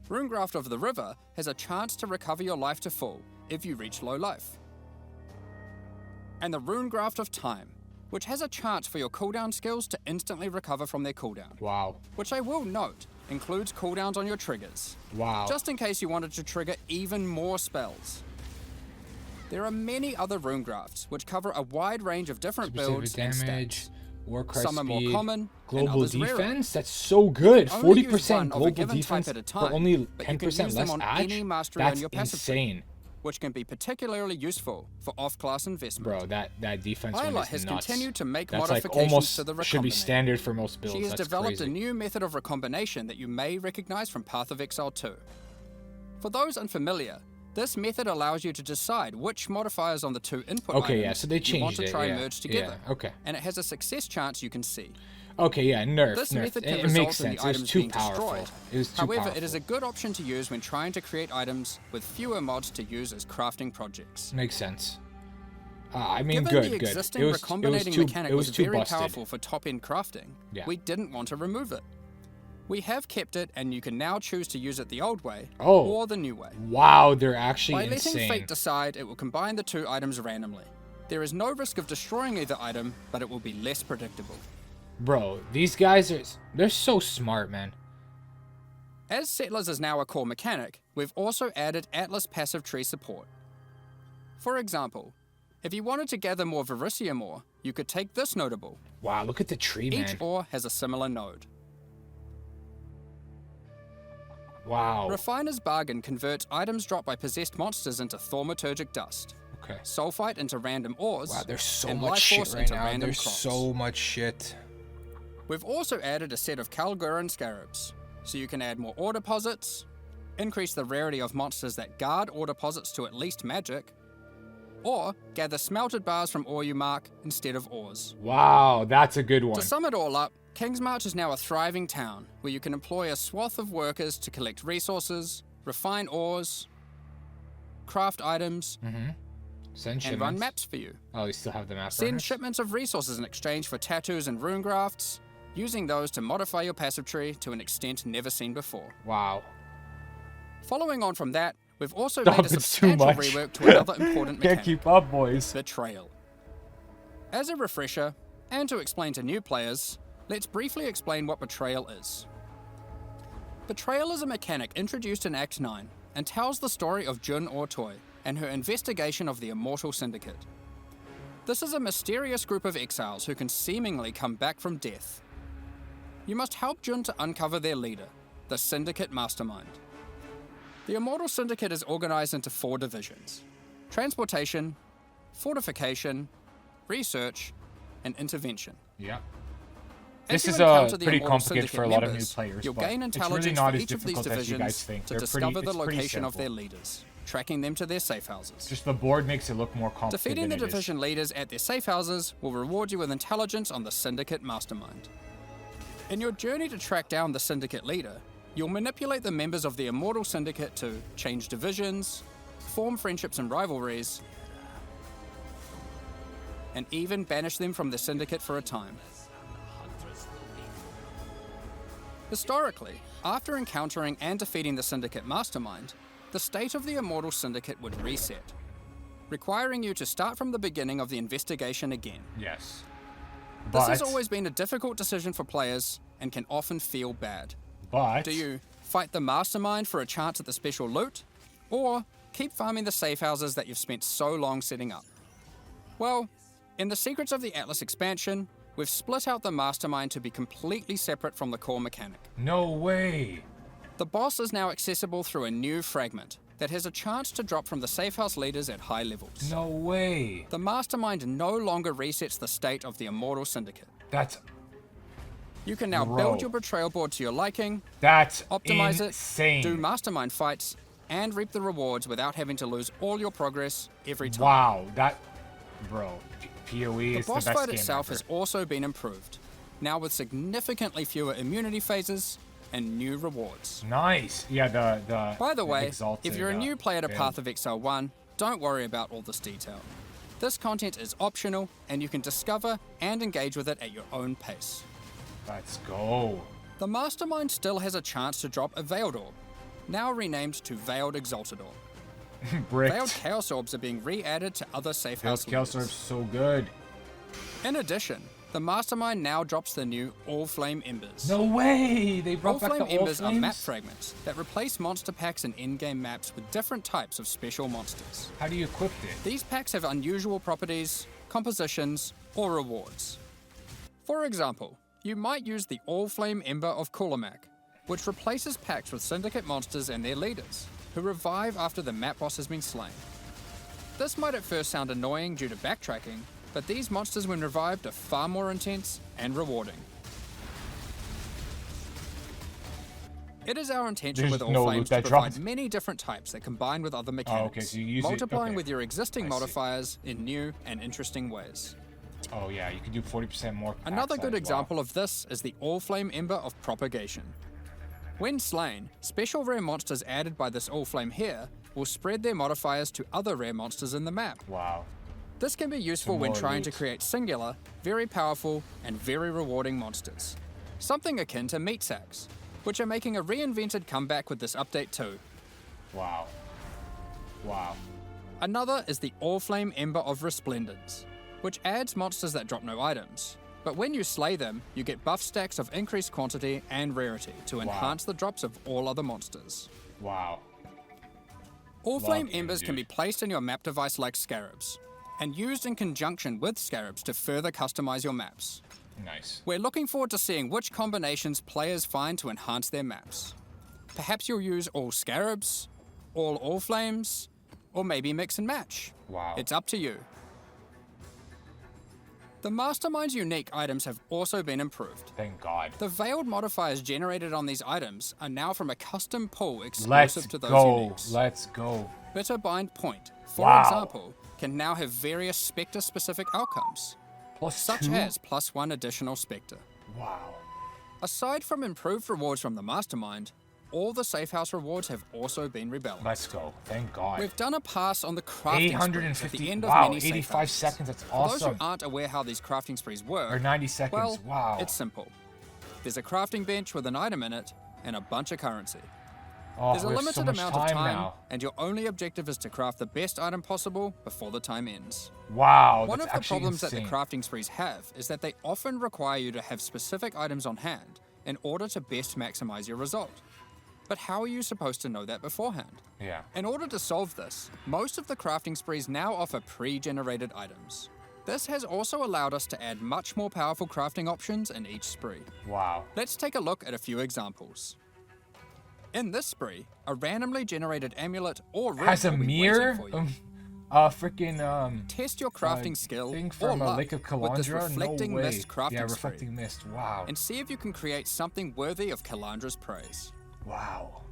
Speaker 4: Runegraft of the River has a chance to recover your life to full if you reach low life. And the Runegraft of Time, which has a chance for your cooldown skills to instantly recover from their cooldown,
Speaker 1: Wow.
Speaker 4: which I will note includes cooldowns on your triggers,
Speaker 1: Wow.
Speaker 4: just in case you wanted to trigger even more spells. There are many other rune grafts which cover a wide range of different
Speaker 1: Specific
Speaker 4: builds and
Speaker 1: damage,
Speaker 4: stats.
Speaker 1: Warcry
Speaker 4: Some are more
Speaker 1: speed,
Speaker 4: common, and
Speaker 1: global
Speaker 4: others rarer.
Speaker 1: defense. That's so good.
Speaker 4: Only use
Speaker 1: 40%
Speaker 4: one of a
Speaker 1: global
Speaker 4: given
Speaker 1: defense
Speaker 4: type at a
Speaker 1: for
Speaker 4: time,
Speaker 1: only
Speaker 4: but you can
Speaker 1: 10%
Speaker 4: use them
Speaker 1: less
Speaker 4: on
Speaker 1: edge.
Speaker 4: any mastery on
Speaker 1: That's
Speaker 4: your passive tree.
Speaker 1: insane,
Speaker 4: which can be particularly useful for off-class investment.
Speaker 1: bro. That defense one
Speaker 4: Isla
Speaker 1: is
Speaker 4: has
Speaker 1: nuts.
Speaker 4: continued to make
Speaker 1: That's like
Speaker 4: modifications
Speaker 1: almost
Speaker 4: to the
Speaker 1: should be
Speaker 4: recombinate.
Speaker 1: standard for most builds.
Speaker 4: She has
Speaker 1: That's
Speaker 4: developed
Speaker 1: crazy.
Speaker 4: a new method of recombination that you may recognize from Path of Exile 2. For those unfamiliar, this method allows you to decide which modifiers on the two input
Speaker 1: Okay,
Speaker 4: items
Speaker 1: yeah, so they
Speaker 4: you want
Speaker 1: changed
Speaker 4: to
Speaker 1: it,
Speaker 4: try
Speaker 1: yeah,
Speaker 4: and merge together.
Speaker 1: yeah, okay.
Speaker 4: And it has a success chance you can see.
Speaker 1: Okay, yeah, nerf.
Speaker 4: This
Speaker 1: nerf.
Speaker 4: method can
Speaker 1: It
Speaker 4: result
Speaker 1: makes
Speaker 4: in
Speaker 1: sense.
Speaker 4: the
Speaker 1: It was
Speaker 4: items
Speaker 1: too
Speaker 4: being
Speaker 1: powerful.
Speaker 4: destroyed.
Speaker 1: It was too
Speaker 4: However,
Speaker 1: powerful.
Speaker 4: it is a good option to use when trying to create items with fewer mods to use as crafting projects.
Speaker 1: Makes sense. I mean,
Speaker 4: Given
Speaker 1: good,
Speaker 4: the
Speaker 1: good.
Speaker 4: existing
Speaker 1: It was
Speaker 4: recombinating
Speaker 1: too,
Speaker 4: mechanic
Speaker 1: it was
Speaker 4: was
Speaker 1: too
Speaker 4: very
Speaker 1: busted.
Speaker 4: powerful for top-end crafting,
Speaker 1: Yeah.
Speaker 4: we didn't want to remove it. We have kept it, and you can now choose to use it the old way
Speaker 1: Oh.
Speaker 4: or the new way.
Speaker 1: Wow, they're actually
Speaker 4: By letting
Speaker 1: insane.
Speaker 4: fate decide, it will combine the two items randomly. There is no risk of destroying either item, but it will be less predictable.
Speaker 1: Bro, these guys they're so smart, man.
Speaker 4: As Settlers is now a core mechanic, we've also added Atlas passive tree support. For example, if you wanted to gather more Verisium ore, you could take this notable.
Speaker 1: Wow, look at the tree, man.
Speaker 4: Each ore has a similar node.
Speaker 1: Wow.
Speaker 4: Refiner's Bargain converts items dropped by possessed monsters into thaumaturgic dust,
Speaker 1: Okay.
Speaker 4: sulfite into random ores,
Speaker 1: Wow, there's so
Speaker 4: and
Speaker 1: much
Speaker 4: life
Speaker 1: shit
Speaker 4: force
Speaker 1: right
Speaker 4: into
Speaker 1: now.
Speaker 4: random
Speaker 1: There's
Speaker 4: crops.
Speaker 1: so much shit.
Speaker 4: We've also added a set of Kalguran Scarabs, so you can add more ore deposits, increase the rarity of monsters that guard ore deposits to at least magic, or gather smelted bars from ore you mark instead of ores.
Speaker 1: Wow, that's a good one.
Speaker 4: To sum it all up, Kingsmarch is now a thriving town where you can employ a swath of workers to collect resources, refine ores, craft items,
Speaker 1: Send
Speaker 4: and
Speaker 1: shipments.
Speaker 4: run maps for you.
Speaker 1: Oh, you still have the map
Speaker 4: Send
Speaker 1: runners?
Speaker 4: shipments of resources in exchange for tattoos and rune grafts, using those to modify your passive tree to an extent never seen before.
Speaker 1: Wow.
Speaker 4: Following on from that, we've also
Speaker 1: Stop,
Speaker 4: made a
Speaker 1: it's too
Speaker 4: substantial
Speaker 1: much.
Speaker 4: rework to another important
Speaker 1: Can't
Speaker 4: mechanic,
Speaker 1: keep up, boys.
Speaker 4: Betrayal. As a refresher, and to explain to new players, let's briefly explain what Betrayal is. Betrayal is a mechanic introduced in Act 9 and tells the story of Jun Ortoy and her investigation of the Immortal Syndicate. This is a mysterious group of exiles who can seemingly come back from death. You must help Jun to uncover their leader, the Syndicate Mastermind. The Immortal Syndicate is organized into 4 divisions: transportation, fortification, research, and intervention.
Speaker 1: Yeah.
Speaker 4: As
Speaker 1: This
Speaker 4: you
Speaker 1: is
Speaker 4: encounter the
Speaker 1: pretty
Speaker 4: Immortal
Speaker 1: complicated for a
Speaker 4: Syndicate
Speaker 1: lot of new
Speaker 4: members,
Speaker 1: players,
Speaker 4: you'll
Speaker 1: but
Speaker 4: gain
Speaker 1: it's really
Speaker 4: intelligence
Speaker 1: not
Speaker 4: for
Speaker 1: as
Speaker 4: each of these
Speaker 1: difficult as you guys
Speaker 4: divisions
Speaker 1: think.
Speaker 4: to
Speaker 1: They're
Speaker 4: discover
Speaker 1: pretty-
Speaker 4: the
Speaker 1: it's pretty
Speaker 4: location of their
Speaker 1: simple.
Speaker 4: leaders, tracking them to their safe houses.
Speaker 1: Just the board makes it look more complicated
Speaker 4: Defeating the
Speaker 1: than it is.
Speaker 4: division leaders at their safe houses will reward you with intelligence on the Syndicate Mastermind. In your journey to track down the Syndicate leader, you'll manipulate the members of the Immortal Syndicate to change divisions, form friendships and rivalries, and even banish them from the Syndicate for a time. Historically, after encountering and defeating the Syndicate Mastermind, the state of the Immortal Syndicate would reset, requiring you to start from the beginning of the investigation again.
Speaker 1: Yes.
Speaker 4: This
Speaker 1: But,
Speaker 4: has always been a difficult decision for players and can often feel bad.
Speaker 1: but,
Speaker 4: Do you fight the Mastermind for a chance at the special loot, or keep farming the safe houses that you've spent so long setting up? Well, in the Secrets of the Atlas expansion, we've split out the Mastermind to be completely separate from the core mechanic.
Speaker 1: no way.
Speaker 4: The boss is now accessible through a new fragment that has a chance to drop from the safe house leaders at high levels.
Speaker 1: No way.
Speaker 4: The Mastermind no longer resets the state of the Immortal Syndicate.
Speaker 1: That's
Speaker 4: You can now
Speaker 1: Bro.
Speaker 4: build your betrayal board to your liking,
Speaker 1: that's
Speaker 4: optimize
Speaker 1: insane.
Speaker 4: it, do Mastermind fights, and reap the rewards without having to lose all your progress every time.
Speaker 1: Wow, that, bro. POE
Speaker 4: The
Speaker 1: is the
Speaker 4: boss
Speaker 1: best
Speaker 4: fight
Speaker 1: game
Speaker 4: itself
Speaker 1: ever.
Speaker 4: has also been improved, now with significantly fewer immunity phases and new rewards.
Speaker 1: Nice. Yeah, the.
Speaker 4: By the way,
Speaker 1: exalted,
Speaker 4: if you're a new player to
Speaker 1: build.
Speaker 4: Path of Exile 1, don't worry about all this detail. This content is optional, and you can discover and engage with it at your own pace.
Speaker 1: Let's go.
Speaker 4: The Mastermind still has a chance to drop a Veiled Orb, now renamed to Veiled Exalted Orb. Veiled
Speaker 1: Bricked.
Speaker 4: Chaos Orbs are being re-added to other safe house
Speaker 1: Chaos
Speaker 4: leaders.
Speaker 1: Orb's so good.
Speaker 4: In addition, the Mastermind now drops the new All Flame Embers.
Speaker 1: No way. They
Speaker 4: All
Speaker 1: brought back
Speaker 4: Flame
Speaker 1: the All
Speaker 4: Embers are map
Speaker 1: Flames.
Speaker 4: fragments that replace monster packs and in-game maps with different types of special monsters.
Speaker 1: How do you equip it?
Speaker 4: These packs have unusual properties, compositions, or rewards. For example, you might use the All Flame Ember of Kulamak, which replaces packs with Syndicate monsters and their leaders, who revive after the map boss has been slain. This might at first sound annoying due to backtracking, but these monsters when revived are far more intense and rewarding. It is our intention
Speaker 1: There's
Speaker 4: with All
Speaker 1: no
Speaker 4: Flames
Speaker 1: loot
Speaker 4: to
Speaker 1: that
Speaker 4: provide
Speaker 1: dropped.
Speaker 4: many different types that combine with other mechanics,
Speaker 1: so you use it-
Speaker 4: multiplying
Speaker 1: okay.
Speaker 4: with your existing
Speaker 1: I see.
Speaker 4: modifiers in new and interesting ways.
Speaker 1: Oh yeah, you can do 40% more. pack
Speaker 4: Another
Speaker 1: size.
Speaker 4: good
Speaker 1: Wow.
Speaker 4: example of this is the All Flame Ember of Propagation. When slain, special rare monsters added by this All Flame here will spread their modifiers to other rare monsters in the map.
Speaker 1: Wow.
Speaker 4: This can be useful
Speaker 1: Some
Speaker 4: when
Speaker 1: more
Speaker 4: trying to
Speaker 1: loot.
Speaker 4: create singular, very powerful, and very rewarding monsters. Something akin to meat sacks. which are making a reinvented comeback with this update too.
Speaker 1: Wow. Wow.
Speaker 4: Another is the Orflame Ember of Resplendence, which adds monsters that drop no items. But when you slay them, you get buff stacks of increased quantity and rarity to enhance the drops of all other monsters.
Speaker 1: Wow.
Speaker 4: Orflame
Speaker 1: Love you,
Speaker 4: Embers can be
Speaker 1: dude.
Speaker 4: placed in your map device like scarabs, and used in conjunction with scarabs to further customize your maps.
Speaker 1: Nice.
Speaker 4: We're looking forward to seeing which combinations players find to enhance their maps. Perhaps you'll use all scarabs, all Orflames, or maybe mix and match.
Speaker 1: Wow.
Speaker 4: It's up to you. The Mastermind's unique items have also been improved.
Speaker 1: Thank God.
Speaker 4: The veiled modifiers generated on these items are now from a custom pool exclusive
Speaker 1: Let's
Speaker 4: to those
Speaker 1: go.
Speaker 4: uniques.
Speaker 1: Let's go.
Speaker 4: Bitterbind Point, for
Speaker 1: Wow.
Speaker 4: example, can now have various Spectre-specific outcomes, such
Speaker 1: +2?
Speaker 4: as +1 additional Spectre.
Speaker 1: Wow.
Speaker 4: Aside from improved rewards from the Mastermind, all the safe house rewards have also been rebalanced.
Speaker 1: Let's go. Thank God.
Speaker 4: We've done a pass on the crafting sprees at
Speaker 1: 850.
Speaker 4: the end of
Speaker 1: Wow.
Speaker 4: many safe
Speaker 1: 85
Speaker 4: houses.
Speaker 1: seconds. That's
Speaker 4: For those
Speaker 1: awesome.
Speaker 4: who aren't aware how these crafting sprees work,
Speaker 1: Or 90 seconds.
Speaker 4: well,
Speaker 1: Wow.
Speaker 4: it's simple. There's a crafting bench with an item in it and a bunch of currency.
Speaker 1: Oh,
Speaker 4: There's a
Speaker 1: we have
Speaker 4: limited
Speaker 1: so much
Speaker 4: amount of time,
Speaker 1: now.
Speaker 4: and your only objective is to craft the best item possible before the time ends.
Speaker 1: Wow.
Speaker 4: One
Speaker 1: that's
Speaker 4: of the
Speaker 1: actually
Speaker 4: problems
Speaker 1: insane.
Speaker 4: that the crafting sprees have is that they often require you to have specific items on hand in order to best maximize your result. But how are you supposed to know that beforehand?
Speaker 1: Yeah.
Speaker 4: In order to solve this, most of the crafting sprees now offer pre-generated items. This has also allowed us to add much more powerful crafting options in each spree.
Speaker 1: Wow.
Speaker 4: Let's take a look at a few examples. In this spree, a randomly generated amulet or ring
Speaker 1: Has a
Speaker 4: will be
Speaker 1: mirror?
Speaker 4: waiting for you.
Speaker 1: Freaking
Speaker 4: Test your crafting skill
Speaker 1: thing
Speaker 4: or
Speaker 1: from
Speaker 4: luck
Speaker 1: Lake of
Speaker 4: with this
Speaker 1: Kalandra?
Speaker 4: reflecting
Speaker 1: No way.
Speaker 4: mist crafting
Speaker 1: Yeah,
Speaker 4: spree,
Speaker 1: reflecting mist. Wow.
Speaker 4: and see if you can create something worthy of Kalandra's praise.
Speaker 1: Wow.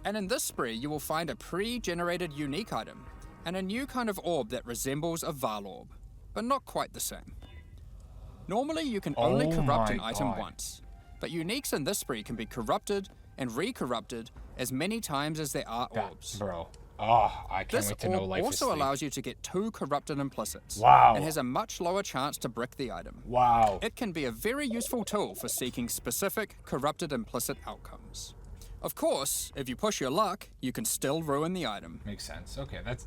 Speaker 4: And in this spree, you will find a pre-generated unique item and a new kind of orb that resembles a Val orb, but not quite the same. Normally, you can only
Speaker 1: Oh
Speaker 4: corrupt an
Speaker 1: my
Speaker 4: item
Speaker 1: God.
Speaker 4: once, but uniques in this spree can be corrupted and re-corrupted as many times as there are orbs.
Speaker 1: Bro. Oh, I can't
Speaker 4: This
Speaker 1: wait to know
Speaker 4: orb
Speaker 1: life is
Speaker 4: also
Speaker 1: sleep.
Speaker 4: allows you to get 2 corrupted implicits,
Speaker 1: Wow.
Speaker 4: and has a much lower chance to brick the item.
Speaker 1: Wow.
Speaker 4: It can be a very useful tool for seeking specific corrupted implicit outcomes. Of course, if you push your luck, you can still ruin the item.
Speaker 1: Makes sense. Okay, that's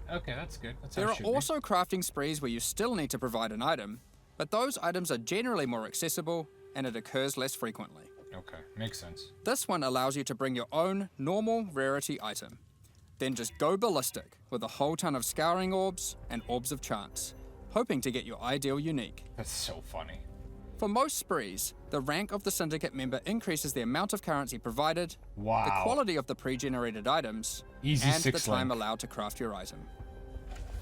Speaker 1: good. That's
Speaker 4: There
Speaker 1: how
Speaker 4: are
Speaker 1: it should be.
Speaker 4: also crafting sprees where you still need to provide an item, but those items are generally more accessible and it occurs less frequently.
Speaker 1: Okay, makes sense.
Speaker 4: This one allows you to bring your own normal rarity item. Then just go ballistic with a whole ton of scouring orbs and orbs of chance, hoping to get your ideal unique.
Speaker 1: That's so funny.
Speaker 4: For most sprees, the rank of the syndicate member increases the amount of currency provided,
Speaker 1: Wow.
Speaker 4: the quality of the pre-generated items,
Speaker 1: Easy
Speaker 4: and the
Speaker 1: 6
Speaker 4: time
Speaker 1: link.
Speaker 4: allowed to craft your item.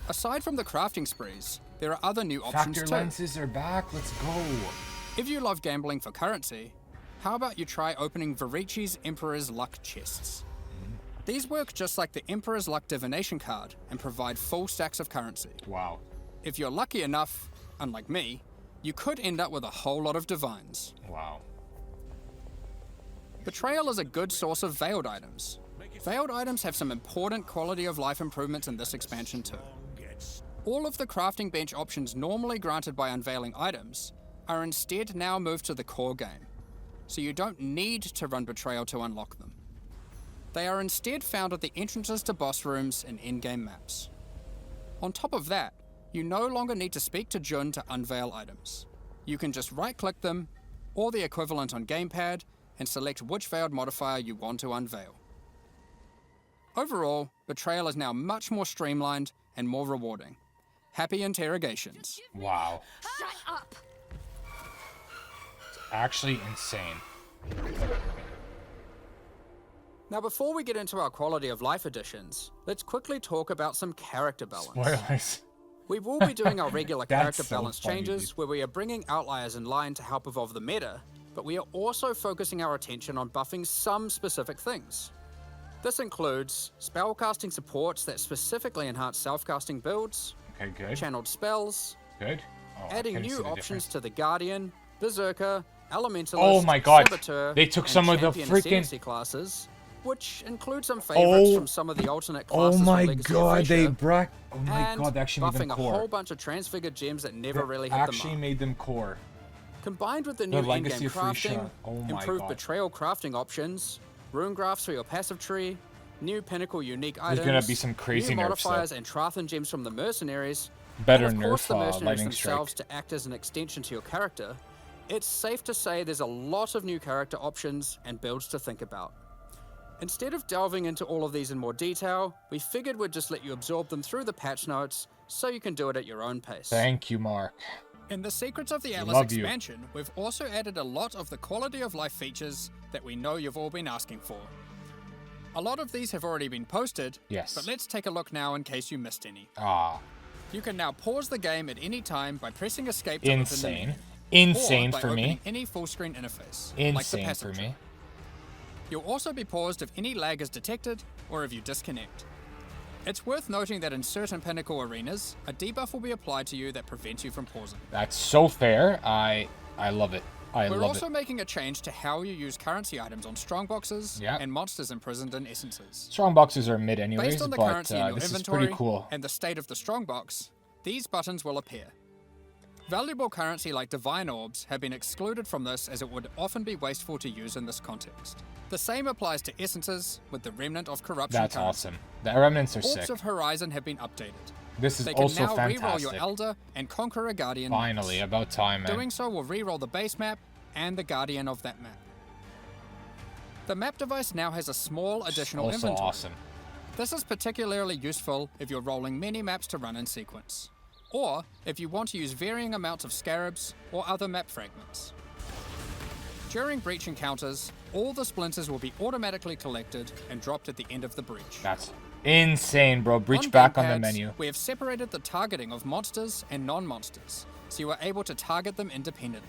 Speaker 4: Aside from the crafting sprees, there are other new options
Speaker 1: Factor
Speaker 4: too.
Speaker 1: lenses are back. Let's go.
Speaker 4: If you love gambling for currency, how about you try opening Varici's Emperor's Luck chests? These work just like the Emperor's Luck divination card and provide full stacks of currency.
Speaker 1: Wow.
Speaker 4: If you're lucky enough, unlike me, you could end up with a whole lot of divines.
Speaker 1: Wow.
Speaker 4: Betrayal is a good source of veiled items. Veiled items have some important quality of life improvements in this expansion too. All of the crafting bench options normally granted by unveiling items are instead now moved to the core game, so you don't need to run Betrayal to unlock them. They are instead found at the entrances to boss rooms and in-game maps. On top of that, you no longer need to speak to Jun to unveil items. You can just right-click them, or the equivalent on gamepad, and select which veiled modifier you want to unveil. Overall, Betrayal is now much more streamlined and more rewarding. Happy interrogations.
Speaker 1: Wow.
Speaker 6: Shut up!
Speaker 1: It's actually insane.
Speaker 4: Now before we get into our quality of life additions, let's quickly talk about some character balance.
Speaker 1: Spoilers.
Speaker 4: We will be doing our regular
Speaker 1: That's
Speaker 4: character
Speaker 1: so
Speaker 4: balance
Speaker 1: funny,
Speaker 4: changes
Speaker 1: dude.
Speaker 4: where we are bringing outliers in line to help evolve the meta, but we are also focusing our attention on buffing some specific things. This includes spellcasting supports that specifically enhance self-casting builds,
Speaker 1: Okay, good.
Speaker 4: channeled spells,
Speaker 1: Good. Oh, I
Speaker 4: adding
Speaker 1: can't see
Speaker 4: new
Speaker 1: the
Speaker 4: options
Speaker 1: difference.
Speaker 4: to the Guardian, Berserker, Elementalist,
Speaker 1: Oh my God.
Speaker 4: Saboteur,
Speaker 1: They took
Speaker 4: and
Speaker 1: some of the
Speaker 4: Champion
Speaker 1: freaking-
Speaker 4: Ascendancy classes, which include some favorites
Speaker 1: Oh.
Speaker 4: from some of the alternate
Speaker 1: Oh
Speaker 4: classes
Speaker 1: my
Speaker 4: from Legacy of
Speaker 1: God, they
Speaker 4: Friendship,
Speaker 1: brought. Oh my
Speaker 4: and
Speaker 1: God, they actually made them
Speaker 4: buffing a whole
Speaker 1: core.
Speaker 4: bunch of transfigured gems that never
Speaker 1: They
Speaker 4: really hit the
Speaker 1: actually
Speaker 4: mark.
Speaker 1: made them core.
Speaker 4: Combined with the new
Speaker 1: Legacy
Speaker 4: in-game
Speaker 1: of Free
Speaker 4: crafting,
Speaker 1: Shot. Oh my
Speaker 4: improved
Speaker 1: God.
Speaker 4: betrayal crafting options, rune graphs for your passive tree, new pinnacle unique
Speaker 1: There's
Speaker 4: items,
Speaker 1: gonna be some crazy
Speaker 4: new
Speaker 1: nerfs,
Speaker 4: modifiers
Speaker 1: though.
Speaker 4: and Trarthus gems from the Mercenaries,
Speaker 1: Better
Speaker 4: and of course the
Speaker 1: nerf
Speaker 4: Mercenaries
Speaker 1: Lightning Strike.
Speaker 4: themselves to act as an extension to your character, it's safe to say there's a lot of new character options and builds to think about. Instead of delving into all of these in more detail, we figured we'd just let you absorb them through the patch notes so you can do it at your own pace.
Speaker 1: Thank you, Mark.
Speaker 6: In the Secrets of the Atlas
Speaker 1: love you.
Speaker 6: expansion, we've also added a lot of the quality of life features that we know you've all been asking for. A lot of these have already been posted,
Speaker 1: Yes.
Speaker 6: but let's take a look now in case you missed any.
Speaker 1: Ah,
Speaker 6: You can now pause the game at any time by pressing escape to open the
Speaker 1: insane.
Speaker 6: menu,
Speaker 1: Insane
Speaker 6: or by
Speaker 1: for
Speaker 6: opening
Speaker 1: me.
Speaker 6: any full screen interface, like the
Speaker 1: Insane for
Speaker 6: passenger.
Speaker 1: me.
Speaker 6: You'll also be paused if any lag is detected or if you disconnect. It's worth noting that in certain Pinnacle arenas, a debuff will be applied to you that prevents you from pausing.
Speaker 1: That's so fair. I love it. I
Speaker 6: We're
Speaker 1: love
Speaker 6: also
Speaker 1: it.
Speaker 6: making a change to how you use currency items on strongboxes
Speaker 1: Yeah.
Speaker 6: and monsters imprisoned in essences.
Speaker 1: Strong boxes are mid anyways,
Speaker 6: Based on the
Speaker 1: but
Speaker 6: currency in your
Speaker 1: this is
Speaker 6: inventory
Speaker 1: pretty cool.
Speaker 6: and the state of the strongbox, these buttons will appear. Valuable currency like divine orbs have been excluded from this as it would often be wasteful to use in this context. The same applies to essences with the Remnant of Corruption
Speaker 1: That's
Speaker 6: currency.
Speaker 1: awesome. The remnants are
Speaker 6: Orbs
Speaker 1: sick.
Speaker 6: of Horizon have been updated.
Speaker 1: This is
Speaker 6: They can
Speaker 1: also
Speaker 6: now reroll your
Speaker 1: fantastic.
Speaker 6: Elder and Conqueror Guardian
Speaker 1: Finally,
Speaker 6: maps.
Speaker 1: about time, man.
Speaker 6: Doing so will reroll the base map and the Guardian of that map. The map device now has a small additional
Speaker 1: Also
Speaker 6: inventory.
Speaker 1: awesome.
Speaker 6: This is particularly useful if you're rolling many maps to run in sequence, or if you want to use varying amounts of scarabs or other map fragments. During breach encounters, all the splinters will be automatically collected and dropped at the end of the breach.
Speaker 1: That's insane, bro. Breach
Speaker 6: On
Speaker 1: back on the
Speaker 6: gamepads,
Speaker 1: menu.
Speaker 6: We have separated the targeting of monsters and non-monsters, so you are able to target them independently.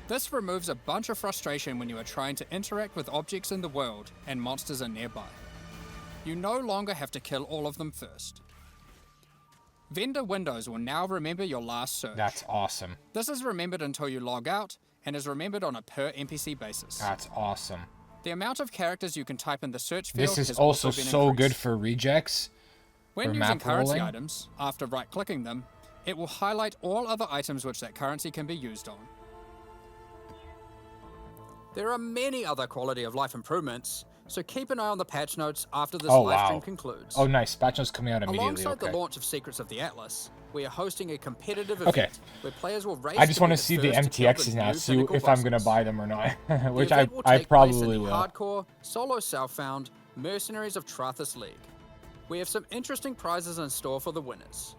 Speaker 6: This removes a bunch of frustration when you are trying to interact with objects in the world and monsters are nearby. You no longer have to kill all of them first. Vendor windows will now remember your last search.
Speaker 1: That's awesome.
Speaker 6: This is remembered until you log out and is remembered on a per NPC basis.
Speaker 1: That's awesome.
Speaker 6: The amount of characters you can type in the search field
Speaker 1: This is
Speaker 6: has
Speaker 1: also
Speaker 6: been
Speaker 1: so good
Speaker 6: increased.
Speaker 1: for rejects.
Speaker 6: When
Speaker 1: for
Speaker 6: using
Speaker 1: map
Speaker 6: currency
Speaker 1: rolling.
Speaker 6: items, after right-clicking them, it will highlight all other items which that currency can be used on.
Speaker 4: There are many other quality of life improvements, so keep an eye on the patch notes after this
Speaker 1: Oh,
Speaker 4: live
Speaker 1: wow.
Speaker 4: stream concludes.
Speaker 1: Oh, nice. Patch notes coming out immediately.
Speaker 4: Alongside
Speaker 1: Okay.
Speaker 4: the launch of Secrets of the Atlas, we are hosting a competitive
Speaker 1: Okay.
Speaker 4: event where players will race
Speaker 1: I just want
Speaker 4: be
Speaker 1: to
Speaker 4: the
Speaker 1: see the
Speaker 4: first to kill
Speaker 1: MTXs
Speaker 4: the
Speaker 1: now,
Speaker 4: new
Speaker 1: see
Speaker 4: pinnacle
Speaker 1: if I'm going to
Speaker 4: bosses.
Speaker 1: buy them or not.
Speaker 4: The
Speaker 1: Which
Speaker 4: event will
Speaker 1: I
Speaker 4: take place in
Speaker 1: probably
Speaker 4: the
Speaker 1: will.
Speaker 4: hardcore, solo self-found Mercenaries of Trarthus League. We have some interesting prizes in store for the winners.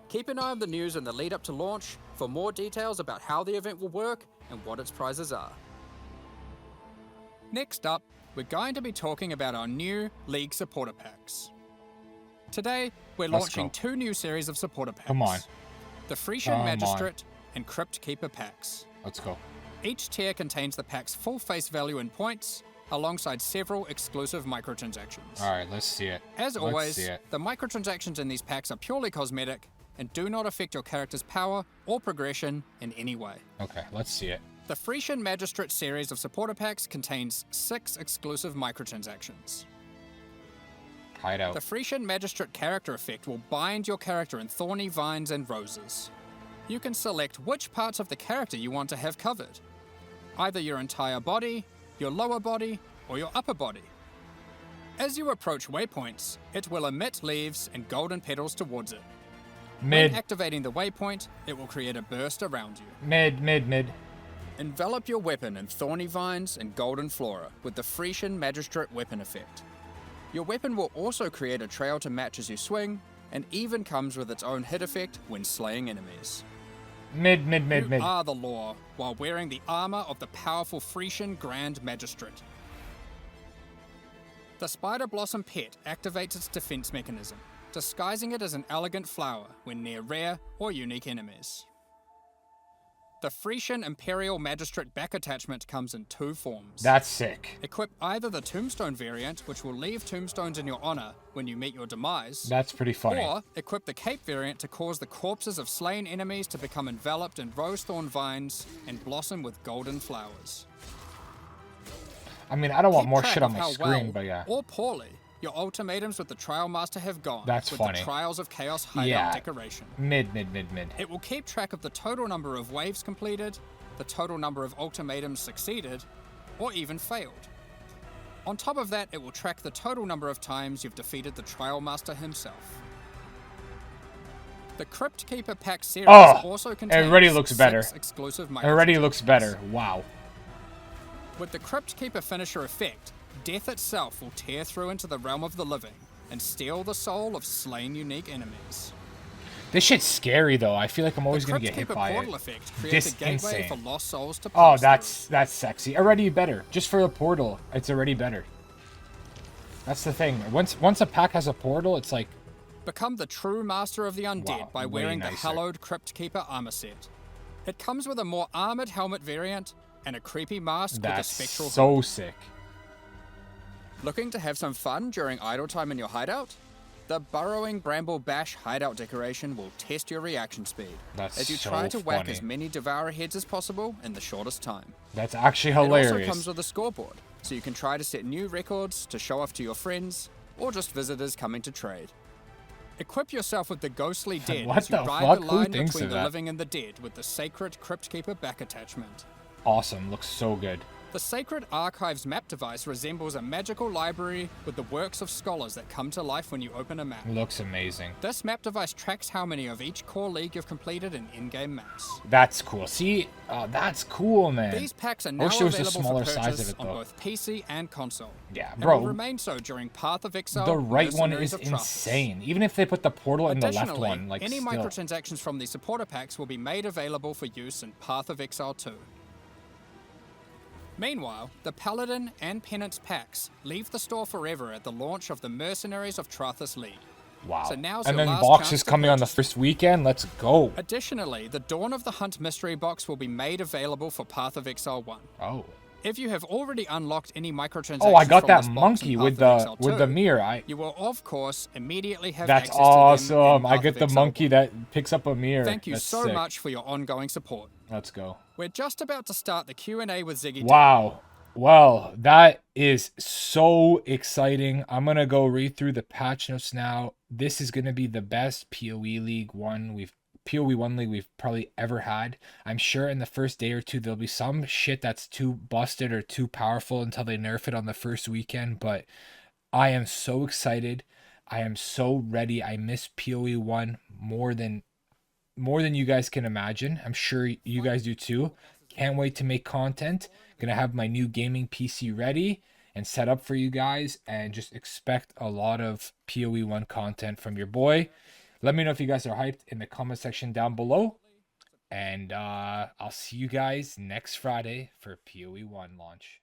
Speaker 4: Keep an eye on the news in the lead up to launch for more details about how the event will work and what its prizes are.
Speaker 6: Next up, we're going to be talking about our new League supporter packs. Today, we're
Speaker 1: Let's
Speaker 6: launching
Speaker 1: go.
Speaker 6: 2 new series of supporter packs.
Speaker 1: Come on.
Speaker 6: The Frisian
Speaker 1: Come on.
Speaker 6: Magistrate and Crypt Keeper packs.
Speaker 1: Let's go.
Speaker 6: Each tier contains the pack's full face value in points, alongside several exclusive microtransactions.
Speaker 1: All right, let's see it.
Speaker 6: As
Speaker 1: Let's
Speaker 6: always,
Speaker 1: see it.
Speaker 6: the microtransactions in these packs are purely cosmetic and do not affect your character's power or progression in any way.
Speaker 1: Okay, let's see it.
Speaker 6: The Frisian Magistrate series of supporter packs contains 6 exclusive microtransactions.
Speaker 1: Hide out.
Speaker 6: The Frisian Magistrate character effect will bind your character in thorny vines and roses. You can select which parts of the character you want to have covered. Either your entire body, your lower body, or your upper body. As you approach waypoints, it will emit leaves and golden petals towards it.
Speaker 1: Mid,
Speaker 6: When activating the waypoint, it will create a burst around you.
Speaker 1: mid.
Speaker 6: Envelop your weapon in thorny vines and golden flora with the Frisian Magistrate weapon effect. Your weapon will also create a trail to match as you swing, and even comes with its own hit effect when slaying enemies.
Speaker 1: Mid.
Speaker 6: You are the law, while wearing the armor of the powerful Frisian Grand Magistrate. The Spider Blossom pet activates its defense mechanism, disguising it as an elegant flower when near rare or unique enemies. The Frisian Imperial Magistrate back attachment comes in 2 forms.
Speaker 1: That's sick.
Speaker 6: Equip either the Tombstone variant, which will leave tombstones in your honor when you meet your demise,
Speaker 1: That's pretty funny.
Speaker 6: or equip the Cape variant to cause the corpses of slain enemies to become enveloped in rose-thorn vines and blossom with golden flowers.
Speaker 1: I mean, I don't want
Speaker 6: Keep
Speaker 1: more
Speaker 6: track
Speaker 1: shit on
Speaker 6: of
Speaker 1: my
Speaker 6: how
Speaker 1: screen,
Speaker 6: well,
Speaker 1: but yeah.
Speaker 6: or poorly, your ultimatums with the Trial Master have gone.
Speaker 1: That's
Speaker 6: with
Speaker 1: funny.
Speaker 6: the Trials of Chaos hideout
Speaker 1: Yeah.
Speaker 6: decoration.
Speaker 1: Mid.
Speaker 6: It will keep track of the total number of waves completed, the total number of ultimatums succeeded, or even failed. On top of that, it will track the total number of times you've defeated the Trial Master himself. The Crypt Keeper pack series also contains
Speaker 1: it already looks
Speaker 6: 6
Speaker 1: better.
Speaker 6: exclusive
Speaker 1: It already looks
Speaker 6: microtransactions.
Speaker 1: better. Wow.
Speaker 6: With the Crypt Keeper finisher effect, death itself will tear through into the realm of the living and steal the soul of slain unique enemies.
Speaker 1: This shit's scary though. I feel like I'm always
Speaker 6: The
Speaker 1: gonna
Speaker 6: Crypt
Speaker 1: get hit
Speaker 6: Keeper
Speaker 1: by
Speaker 6: portal
Speaker 1: it.
Speaker 6: effect creates
Speaker 1: This
Speaker 6: a gateway
Speaker 1: insane.
Speaker 6: for lost souls to
Speaker 1: Oh,
Speaker 6: pass
Speaker 1: that's sexy. Already better. Just for the portal, it's already better. That's the thing. Once a pack has a portal, it's like,
Speaker 6: Become the true master of the undead
Speaker 1: Wow,
Speaker 6: by
Speaker 1: way
Speaker 6: wearing the
Speaker 1: nicer.
Speaker 6: hallowed Crypt Keeper armor set. It comes with a more armored helmet variant and a creepy mask with a
Speaker 1: that's
Speaker 6: spectral
Speaker 1: so
Speaker 6: hood.
Speaker 1: sick.
Speaker 6: Looking to have some fun during idle time in your hideout? The Burrowing Bramble Bash hideout decoration will test your reaction speed
Speaker 1: That's
Speaker 6: as you
Speaker 1: so
Speaker 6: try to whack
Speaker 1: funny.
Speaker 6: as many Devourer heads as possible in the shortest time.
Speaker 1: That's actually
Speaker 6: It also
Speaker 1: hilarious.
Speaker 6: comes with a scoreboard, so you can try to set new records to show off to your friends or just visitors coming to trade. Equip yourself with the Ghostly Dead
Speaker 1: What
Speaker 6: as you
Speaker 1: the
Speaker 6: ride
Speaker 1: fuck?
Speaker 6: the
Speaker 1: Who
Speaker 6: line
Speaker 1: thinks
Speaker 6: between
Speaker 1: of
Speaker 6: the
Speaker 1: that?
Speaker 6: living and the dead with the Sacred Crypt Keeper back attachment.
Speaker 1: Awesome. Looks so good.
Speaker 6: The Sacred Archives map device resembles a magical library with the works of scholars that come to life when you open a map.
Speaker 1: Looks amazing.
Speaker 6: This map device tracks how many of each core league you've completed in in-game maps.
Speaker 1: That's cool. See, that's cool, man.
Speaker 6: These packs are
Speaker 1: I
Speaker 6: now
Speaker 1: wish there was a
Speaker 6: available
Speaker 1: smaller
Speaker 6: for
Speaker 1: size
Speaker 6: purchase
Speaker 1: of it,
Speaker 6: on
Speaker 1: though.
Speaker 6: both PC and console.
Speaker 1: Yeah,
Speaker 6: And
Speaker 1: bro.
Speaker 6: will remain so during Path of Exile.
Speaker 1: The right one
Speaker 6: Mercenaries
Speaker 1: is
Speaker 6: of Trarthus.
Speaker 1: insane. Even if they put the portal in the left
Speaker 6: Additionally,
Speaker 1: one, like
Speaker 6: any
Speaker 1: still.
Speaker 6: microtransactions from the supporter packs will be made available for use in Path of Exile 2. Meanwhile, the Paladin and Penance packs leave the store forever at the launch of the Mercenaries of Trarthus League.
Speaker 1: Wow.
Speaker 6: So now's
Speaker 1: And
Speaker 6: your
Speaker 1: then
Speaker 6: last
Speaker 1: boxes
Speaker 6: chance to
Speaker 1: coming on the
Speaker 6: purchase.
Speaker 1: first weekend. Let's go.
Speaker 6: Additionally, the Dawn of the Hunt mystery box will be made available for Path of Exile 1.
Speaker 1: Oh.
Speaker 6: If you have already unlocked any microtransactions
Speaker 1: Oh, I got
Speaker 6: from
Speaker 1: that
Speaker 6: this box in
Speaker 1: monkey
Speaker 6: Path
Speaker 1: with
Speaker 6: of
Speaker 1: the
Speaker 6: Exile 2,
Speaker 1: mirror.
Speaker 6: you will of course immediately have
Speaker 1: That's
Speaker 6: access to them
Speaker 1: awesome.
Speaker 6: in
Speaker 1: I
Speaker 6: Path
Speaker 1: get
Speaker 6: of
Speaker 1: the
Speaker 6: Exile
Speaker 1: monkey
Speaker 6: 1.
Speaker 1: that picks up a mirror.
Speaker 6: Thank you
Speaker 1: That's
Speaker 6: so
Speaker 1: sick.
Speaker 6: much for your ongoing support.
Speaker 1: Let's go.
Speaker 6: We're just about to start the Q&A with Ziggy.
Speaker 1: Wow. Well, that is so exciting. I'm going to go read through the patch notes now. This is going to be the best PoE League 1 league we've probably ever had. I'm sure in the first day or two there'll be some shit that's too busted or too powerful until they nerf it on the first weekend, but I am so excited. I am so ready. I miss PoE 1 more than you guys can imagine. I'm sure you guys do too. Can't wait to make content. Gonna have my new gaming PC ready and set up for you guys, and just expect a lot of PoE 1 content from your boy. Let me know if you guys are hyped in the comment section down below. And I'll see you guys next Friday for PoE 1 launch.